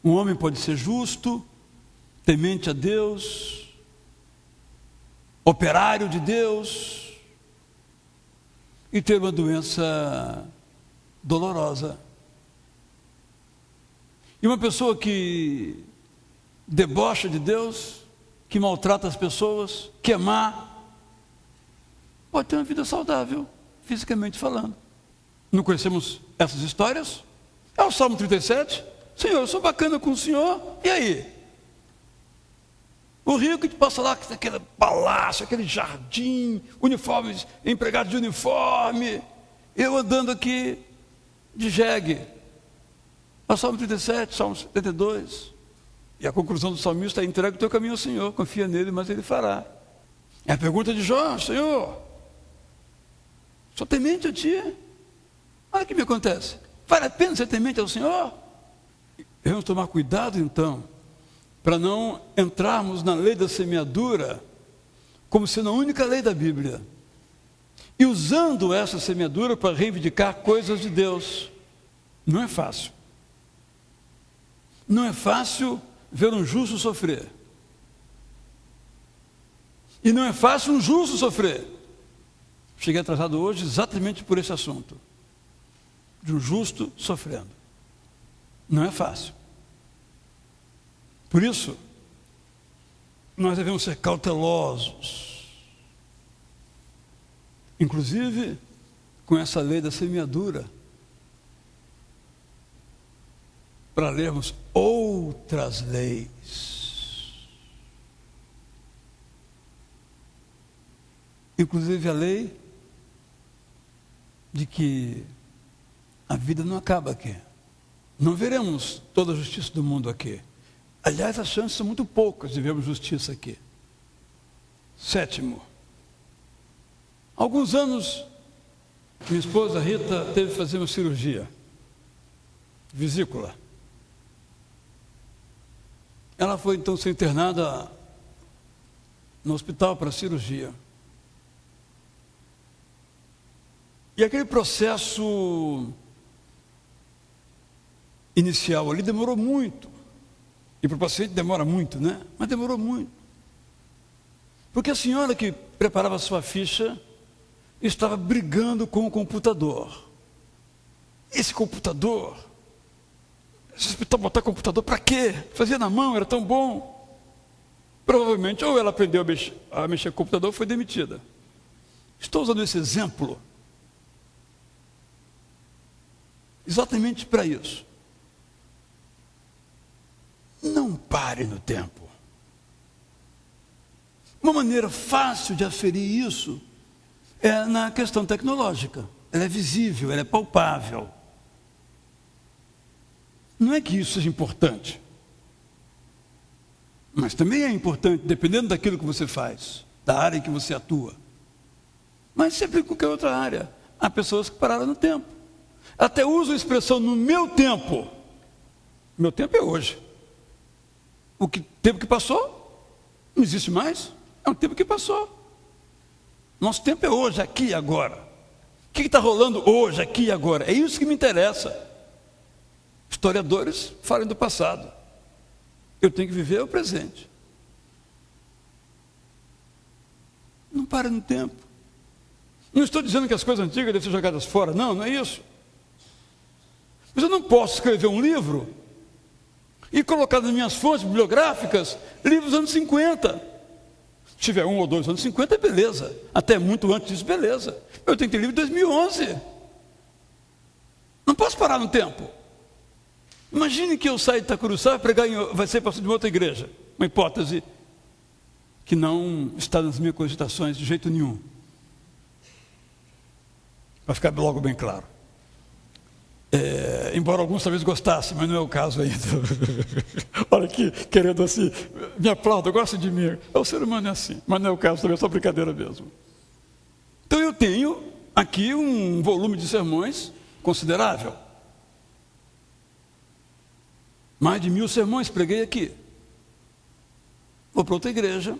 Um homem pode ser justo, temente a Deus, operário de Deus, e ter uma doença dolorosa. E uma pessoa que debocha de Deus, que maltrata as pessoas, que é má, pode ter uma vida saudável, fisicamente falando. Não conhecemos essas histórias? É o Salmo 37. Senhor, eu sou bacana com o Senhor, e aí? O rico que passa lá, aquele palácio, aquele jardim, uniformes, empregados de uniforme, eu andando aqui de jegue. É o Salmo 37, Salmo 72. E a conclusão do salmista é: entrega o teu caminho ao Senhor, confia nele, mas ele fará. É a pergunta de Jó: Senhor, sou temente a ti. Olha o que me acontece. Vale a pena ser temente ao Senhor? Devemos tomar cuidado, então, para não entrarmos na lei da semeadura como sendo a única lei da Bíblia. E usando essa semeadura para reivindicar coisas de Deus. Não é fácil. Não é fácil ver um justo sofrer. E não é fácil um justo sofrer. Cheguei atrasado hoje exatamente por esse assunto. De um justo sofrendo. Não é fácil. Por isso, nós devemos ser cautelosos. Inclusive, com essa lei da semeadura, para lermos outras leis. Inclusive a lei de que a vida não acaba aqui. Não veremos toda a justiça do mundo aqui. Aliás, as chances são muito poucas de vermos justiça aqui. 7º. Alguns anos, minha esposa Rita teve que fazer uma cirurgia. Vesícula. Ela foi então ser internada no hospital para cirurgia. E aquele processo inicial ali demorou muito. E para o paciente demora muito, né? Mas demorou muito. Porque a senhora que preparava a sua ficha estava brigando com o computador. Esse computador, esse hospital botar computador para quê? Fazia na mão, era tão bom. Provavelmente, ou ela aprendeu a mexer com o computador ou foi demitida. Estou usando esse exemplo exatamente para isso. Não pare no tempo. Uma maneira fácil de aferir isso é na questão tecnológica. Ela é visível, ela é palpável. Não é que isso seja importante, mas também é importante, dependendo daquilo que você faz, da área em que você atua. Mas sempre em qualquer outra área. Há pessoas que pararam no tempo. Até uso a expressão no meu tempo. Meu tempo é hoje. O tempo que passou não existe mais. É um tempo que passou. Nosso tempo é hoje, aqui e agora. O que está rolando hoje, aqui e agora? É isso que me interessa. Historiadores falam do passado. Eu tenho que viver o presente. Não para no tempo. Não estou dizendo que as coisas antigas devem ser jogadas fora. Não, não é isso. Mas eu não posso escrever um livro e colocar nas minhas fontes bibliográficas livros dos anos 50. Se tiver 1 ou 2 anos 50, beleza. Até muito antes disso, beleza. Eu tenho que ter livro de 2011. Não posso parar no tempo. Imagine que eu saio de Itacuruçá vai ser pastor de uma outra igreja. Uma hipótese que não está nas minhas cogitações de jeito nenhum. Para ficar logo bem claro. Embora alguns talvez gostassem, mas não é o caso ainda. Olha aqui, querendo assim, me aplauda, gosta de mim. O ser humano é assim, mas não é o caso também, é só brincadeira mesmo. Então eu tenho aqui um volume de sermões considerável. Mais de 1000 sermões preguei aqui. Vou para outra igreja,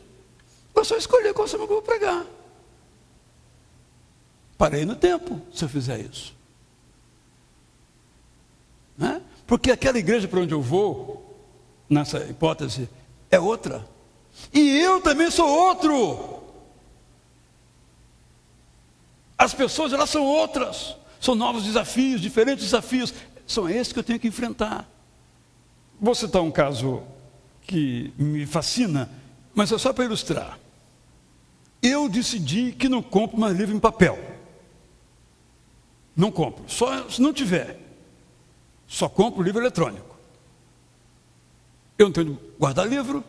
vou só escolher qual sermão que eu vou pregar. Parei no tempo, se eu fizer isso. Né? Porque aquela igreja para onde eu vou, nessa hipótese, é outra. E eu também sou outro. As pessoas, elas são outras. São novos desafios, diferentes desafios. São esses que eu tenho que enfrentar. Vou citar um caso que me fascina, mas é só para ilustrar. Eu decidi que não compro mais livro em papel. Não compro. Só se não tiver. Só compro livro eletrônico. Eu não tenho de guardar livro.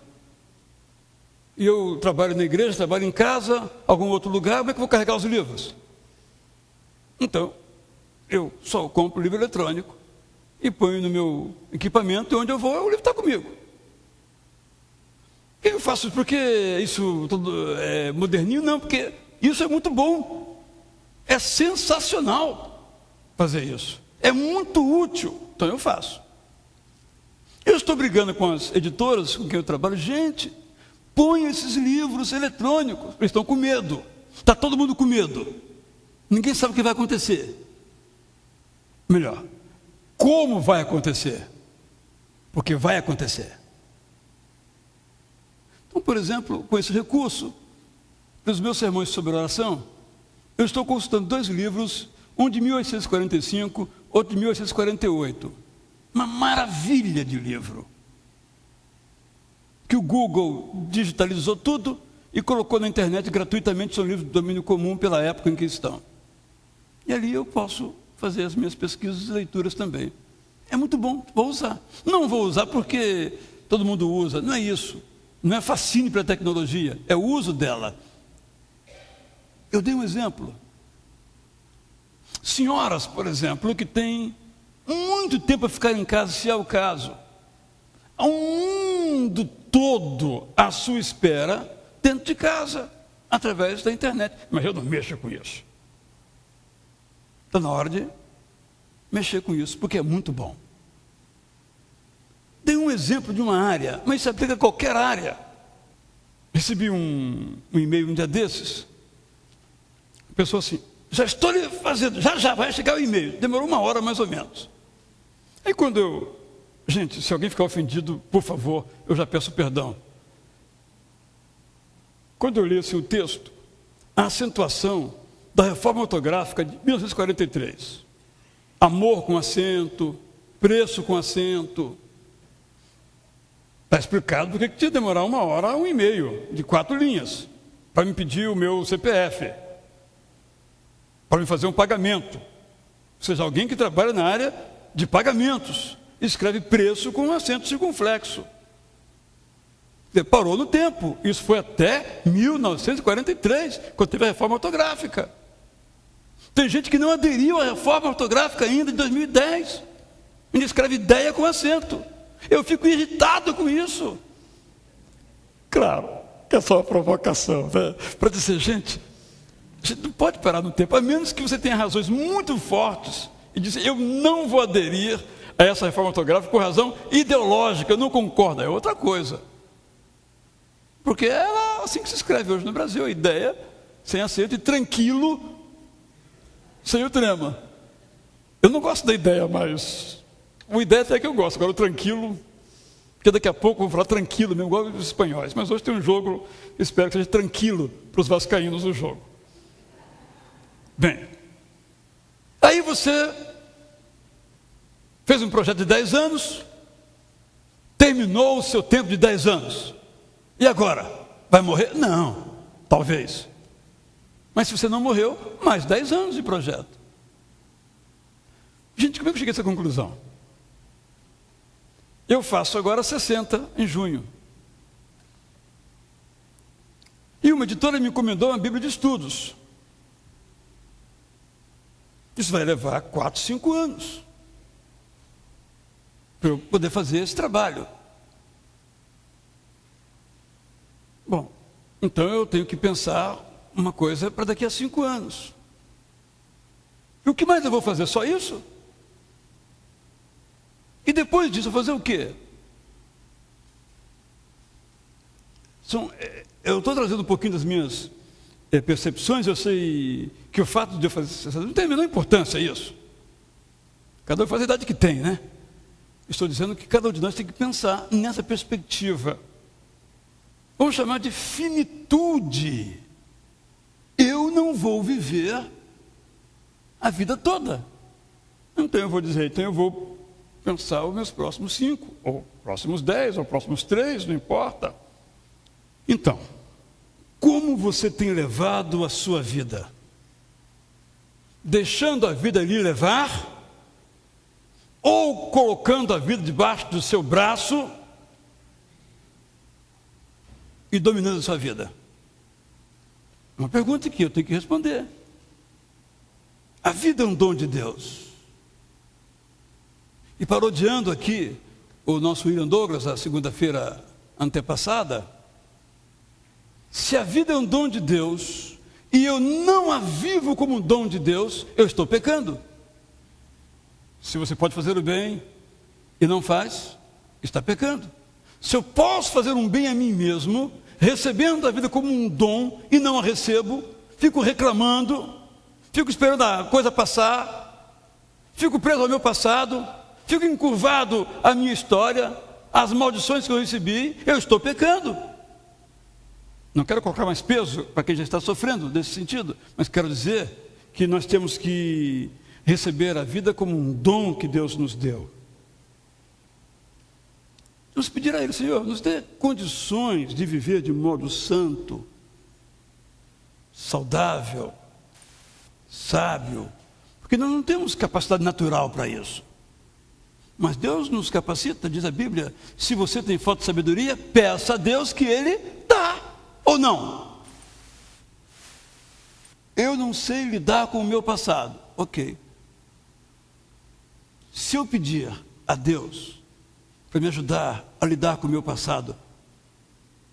E eu trabalho na igreja, trabalho em casa, algum outro lugar, como é que eu vou carregar os livros? Então, eu só compro livro eletrônico e ponho no meu equipamento, e onde eu vou, o livro está comigo. Eu faço isso porque isso tudo é moderninho? Não, porque isso é muito bom. É sensacional fazer isso. É muito útil. Então eu faço. Eu estou brigando com as editoras com quem eu trabalho. Gente, põe esses livros eletrônicos. Eles estão com medo. Está todo mundo com medo. Ninguém sabe o que vai acontecer. Melhor, como vai acontecer? Porque vai acontecer. Então, por exemplo, com esse recurso, para os meus sermões sobre oração, eu estou consultando 2 livros, um de 1845, outro de 1848. Uma maravilha de livro. Que o Google digitalizou tudo e colocou na internet gratuitamente, são livros de domínio comum pela época em que estão. E ali eu posso fazer as minhas pesquisas e leituras também. É muito bom, vou usar. Não vou usar porque todo mundo usa, não é isso. Não é fascínio para a tecnologia, é o uso dela. Eu dei um exemplo. Senhoras, por exemplo, que têm muito tempo a ficar em casa, se é o caso. Há um mundo todo à sua espera dentro de casa, através da internet. Mas eu não mexo com isso. Está na hora de mexer com isso, porque é muito bom. Dei um exemplo de uma área, mas isso aplica a qualquer área. Recebi um e-mail um dia desses. A pessoa assim, já estou lhe fazendo, já vai chegar o e-mail. Demorou 1 hora mais ou menos. Aí quando eu... Gente, se alguém ficar ofendido, por favor, eu já peço perdão. Quando eu li assim, o texto, a acentuação da reforma ortográfica de 1943. Amor com acento, preço com acento. Está explicado porque tinha que demorar 1 hora, 1 e-mail, de 4 linhas, para me pedir o meu CPF, para me fazer um pagamento. Ou seja, alguém que trabalha na área de pagamentos, escreve preço com acento circunflexo. Parou no tempo. Isso foi até 1943, quando teve a reforma ortográfica. Tem gente que não aderiu à reforma ortográfica ainda em 2010. Ainda escreve ideia com acento. Eu fico irritado com isso. Claro, que é só uma provocação, né? Para dizer, gente, a gente não pode parar no tempo, a menos que você tenha razões muito fortes e dizer, eu não vou aderir a essa reforma ortográfica por razão ideológica, eu não concordo, é outra coisa. Porque é assim que se escreve hoje no Brasil, a ideia sem acento e tranquilo, sem o trema. Eu não gosto da ideia, mas o ideia até que eu gosto, agora o tranquilo, porque daqui a pouco eu vou falar tranquilo mesmo, igual os espanhóis, mas hoje tem um jogo, espero que seja tranquilo para os vascaínos o jogo. Bem, aí você fez um projeto de 10 anos, terminou o seu tempo de 10 anos. E agora? Vai morrer? Não, talvez. Mas se você não morreu, mais 10 anos de projeto. Gente, como é que eu cheguei a essa conclusão? Eu faço agora 60 em junho. E uma editora me encomendou uma Bíblia de estudos. Isso vai levar 4, 5 anos para eu poder fazer esse trabalho. Bom, então eu tenho que pensar uma coisa para daqui a 5 anos. E o que mais eu vou fazer? Só isso? E depois disso, eu vou fazer o quê? Eu estou trazendo um pouquinho das minhas percepções. Eu sei que o fato de eu fazer não tem a menor importância isso. Cada um faz a idade que tem, né? Estou dizendo que cada um de nós tem que pensar nessa perspectiva. Vamos chamar de finitude. Eu não vou viver a vida toda. Então eu vou dizer, então eu vou pensar os meus próximos 5, ou próximos 10, ou próximos 3, não importa. Então, como você tem levado a sua vida? Deixando a vida lhe levar? Ou colocando a vida debaixo do seu braço e dominando a sua vida? Uma pergunta que eu tenho que responder. A vida é um dom de Deus. E parodiando aqui o nosso William Douglas, a segunda-feira antepassada, se a vida é um dom de Deus e eu não a vivo como um dom de Deus, eu estou pecando. Se você pode fazer o bem e não faz, está pecando. Se eu posso fazer um bem a mim mesmo, recebendo a vida como um dom e não a recebo, fico reclamando, fico esperando a coisa passar, fico preso ao meu passado, fico encurvado à minha história, às maldições que eu recebi, eu estou pecando. Não quero colocar mais peso para quem já está sofrendo nesse sentido, mas quero dizer que nós temos que receber a vida como um dom que Deus nos deu. Vamos pedir a Ele, Senhor, nos dê condições de viver de modo santo, saudável, sábio, porque nós não temos capacidade natural para isso. Mas Deus nos capacita, diz a Bíblia, se você tem falta de sabedoria, peça a Deus que Ele dá, ou não? Eu não sei lidar com o meu passado, ok. Se eu pedir a Deus para me ajudar a lidar com o meu passado,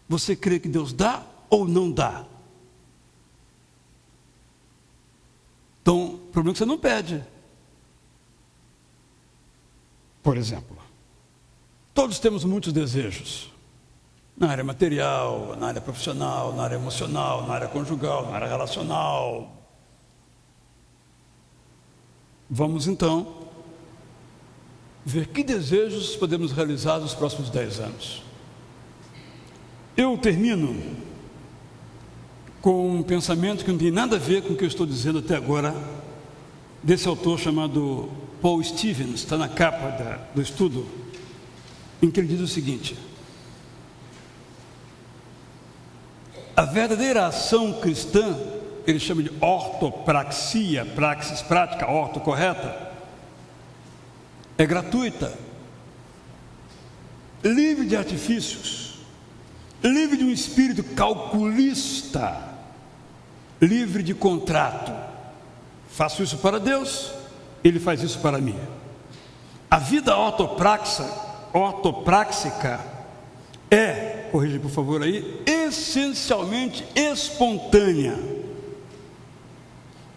você crê que Deus dá ou não dá? Então, o problema é que você não pede. Por exemplo, todos temos muitos desejos. Na área material, na área profissional, na área emocional, na área conjugal, na área relacional. Vamos então ver que desejos podemos realizar nos próximos 10 anos. Eu termino com um pensamento que não tem nada a ver com o que eu estou dizendo até agora, desse autor chamado Paul Stevens, está na capa do estudo, em que ele diz o seguinte: a verdadeira ação cristã, ele chama de ortopraxia, praxis prática, orto correta, é gratuita, livre de artifícios, livre de um espírito calculista, livre de contrato. Faço isso para Deus, Ele faz isso para mim. A vida ortopráxica é, corrija por favor aí, essencialmente espontânea.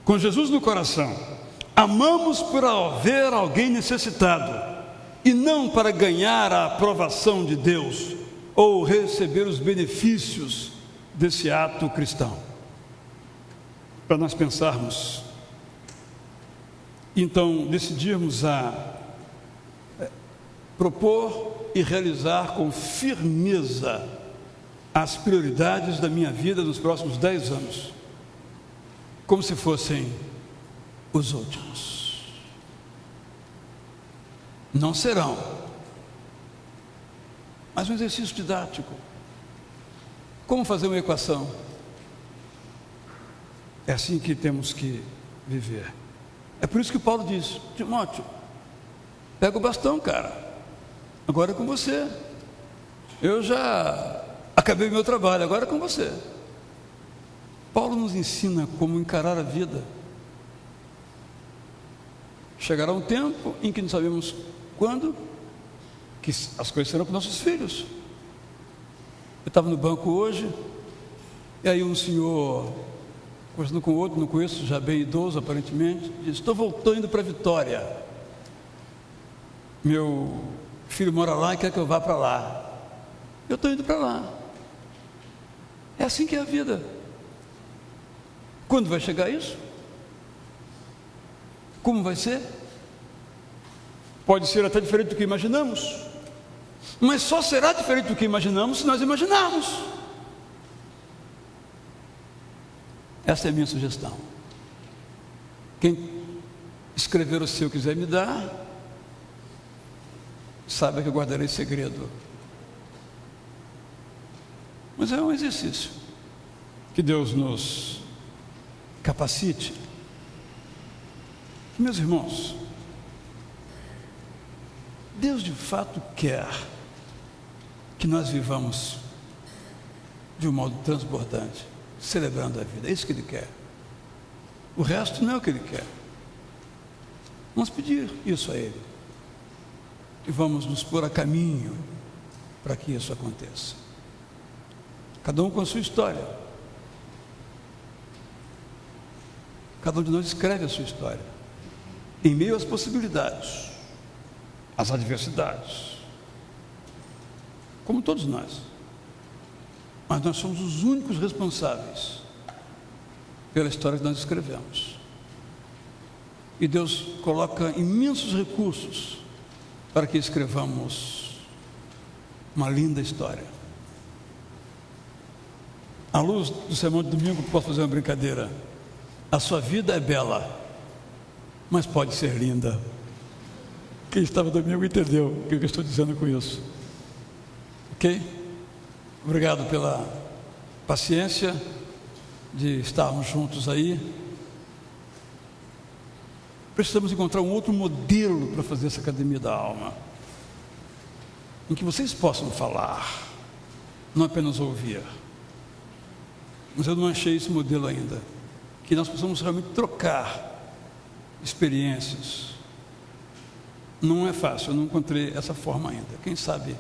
Com Jesus no coração, amamos por ver alguém necessitado e não para ganhar a aprovação de Deus ou receber os benefícios desse ato cristão. Para nós pensarmos, então decidirmos a propor e realizar com firmeza as prioridades da minha vida nos próximos 10 anos, como se fossem os últimos. Não serão. Mas um exercício didático. Como fazer uma equação? É assim que temos que viver. É por isso que Paulo diz: Timóteo, pega o bastão, cara. Agora é com você. Eu já acabei o meu trabalho, agora é com você. Paulo nos ensina como encarar a vida. Chegará um tempo em que não sabemos quando, que as coisas serão com nossos filhos. Eu estava no banco hoje, e aí um senhor, conversando com outro, não conheço, já bem idoso aparentemente, disse: estou indo para Vitória. Meu filho mora lá e quer que eu vá para lá. Eu estou indo para lá. É assim que é a vida. Quando vai chegar isso? Como vai ser? Pode ser até diferente do que imaginamos, mas só será diferente do que imaginamos se nós imaginarmos. Essa é a minha sugestão. Quem escrever o seu quiser me dar, saiba que eu guardarei segredo. Mas é um exercício. Que Deus nos capacite. Meus irmãos, Deus de fato quer que nós vivamos de um modo transbordante, celebrando a vida. É isso que Ele quer. O resto não é o que Ele quer. Vamos pedir isso a Ele. E vamos nos pôr a caminho para que isso aconteça. Cada um com a sua história. Cada um de nós escreve a sua história, em meio às possibilidades, às adversidades, como todos nós. Mas nós somos os únicos responsáveis pela história que nós escrevemos. E Deus coloca imensos recursos para que escrevamos uma linda história. À luz do sermão de domingo, posso fazer uma brincadeira. A sua vida é bela, mas pode ser linda. Quem estava domingo entendeu o que eu estou dizendo com isso. Ok? Obrigado pela paciência de estarmos juntos aí. Precisamos encontrar um outro modelo para fazer essa Academia da Alma, em que vocês possam falar, não apenas ouvir. Mas eu não achei esse modelo ainda. Que nós possamos realmente trocar experiências. Não é fácil, eu não encontrei essa forma ainda. Quem sabe,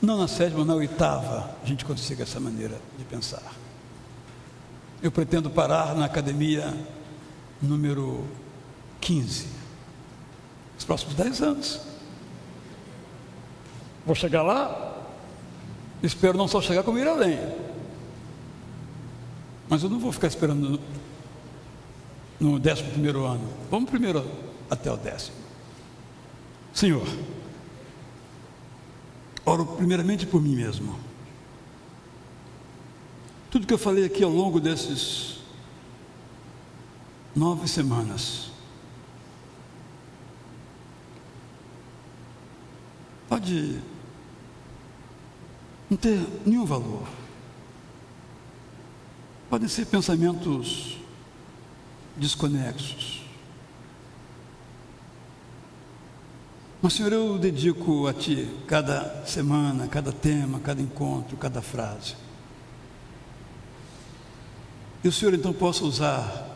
não na 7ª, na 8ª, a gente consiga essa maneira de pensar. Eu pretendo parar na academia número 15, nos próximos 10 anos. Vou chegar lá, espero não só chegar como ir além. Mas eu não vou ficar esperando no 11º ano. Vamos primeiro até o 10º. Senhor, oro primeiramente por mim mesmo. Tudo que eu falei aqui ao longo desses 9 semanas pode não ter nenhum valor. Podem ser pensamentos desconexos. Mas, Senhor, eu dedico a Ti cada semana, cada tema, cada encontro, cada frase. E o Senhor então possa usar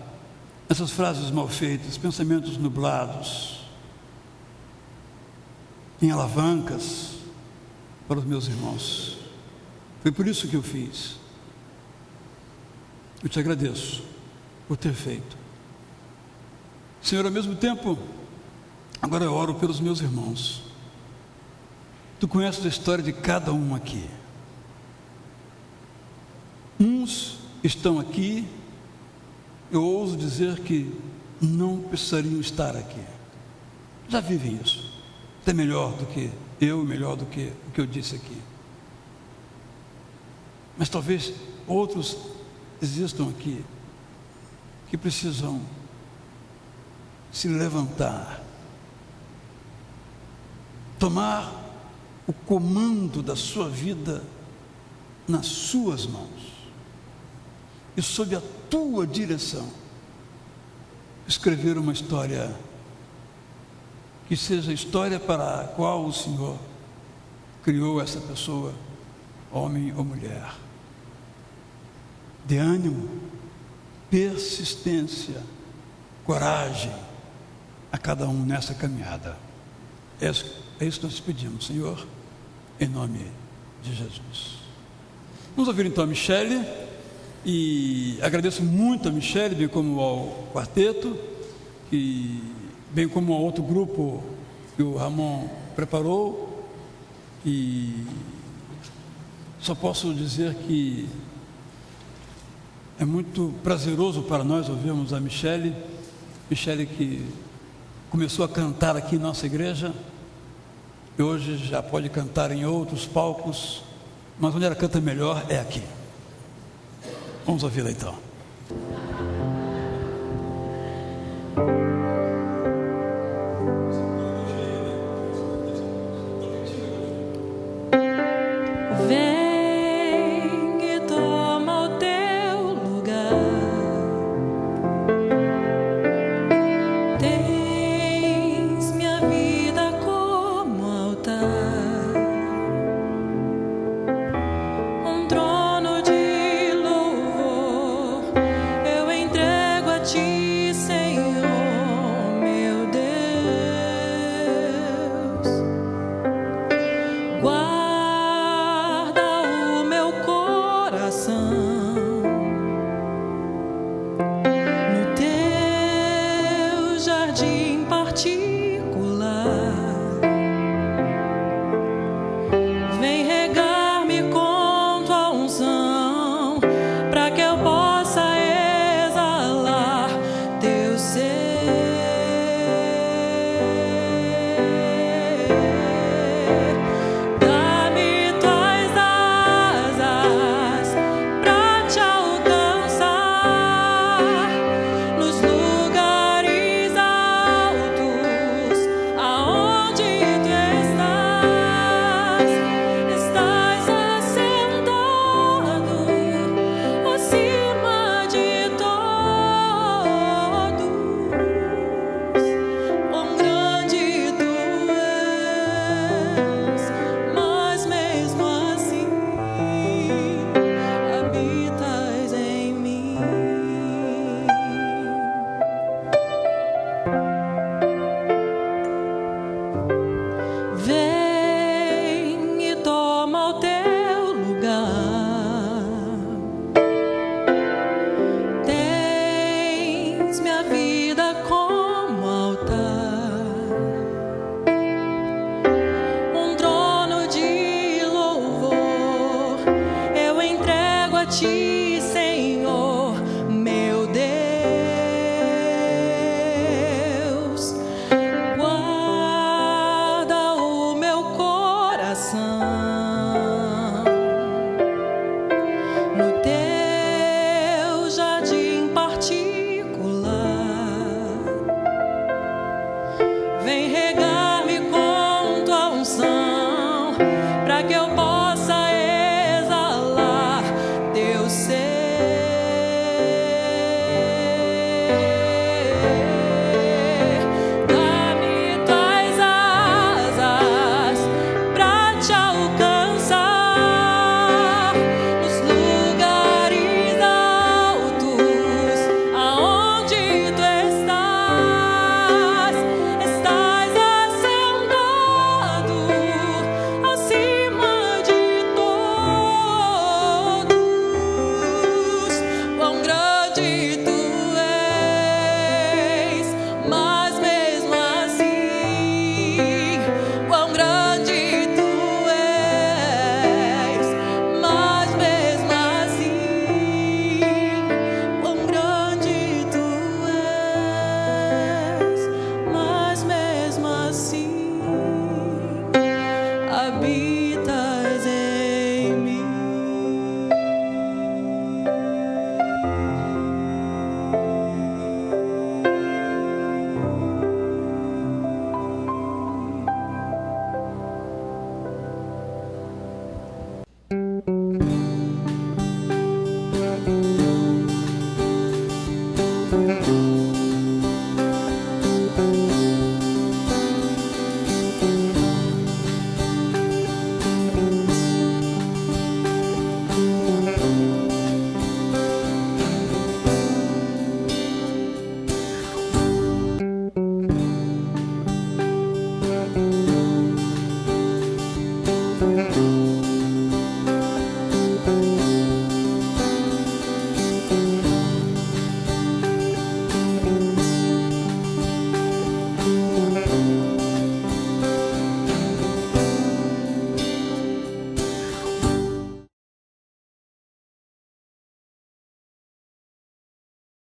essas frases mal feitas, pensamentos nublados, em alavancas para os meus irmãos. Foi por isso que eu fiz. Eu te agradeço por ter feito. Senhor, ao mesmo tempo, agora eu oro pelos meus irmãos. Tu conheces a história de cada um aqui. Uns estão aqui, eu ouso dizer que não precisariam estar aqui. Já vivem isso. Até melhor do que eu, melhor do que o que eu disse aqui. Mas talvez outros existam aqui que precisam se levantar tomar o comando da sua vida nas suas mãos e sob a tua direção escrever uma história que seja a história para a qual o Senhor criou essa pessoa, homem ou mulher. Dê ânimo, persistência, coragem a cada um nessa caminhada. É isso que nós pedimos, Senhor, em nome de Jesus. Vamos ouvir então a Michele, e agradeço muito a Michele, bem como ao quarteto, e bem como ao outro grupo que o Ramon preparou, e só posso dizer que é muito prazeroso para nós ouvirmos a Michele que começou a cantar aqui em nossa igreja, e hoje já pode cantar em outros palcos, mas onde ela canta melhor é aqui. Vamos ouvi-la então. No teu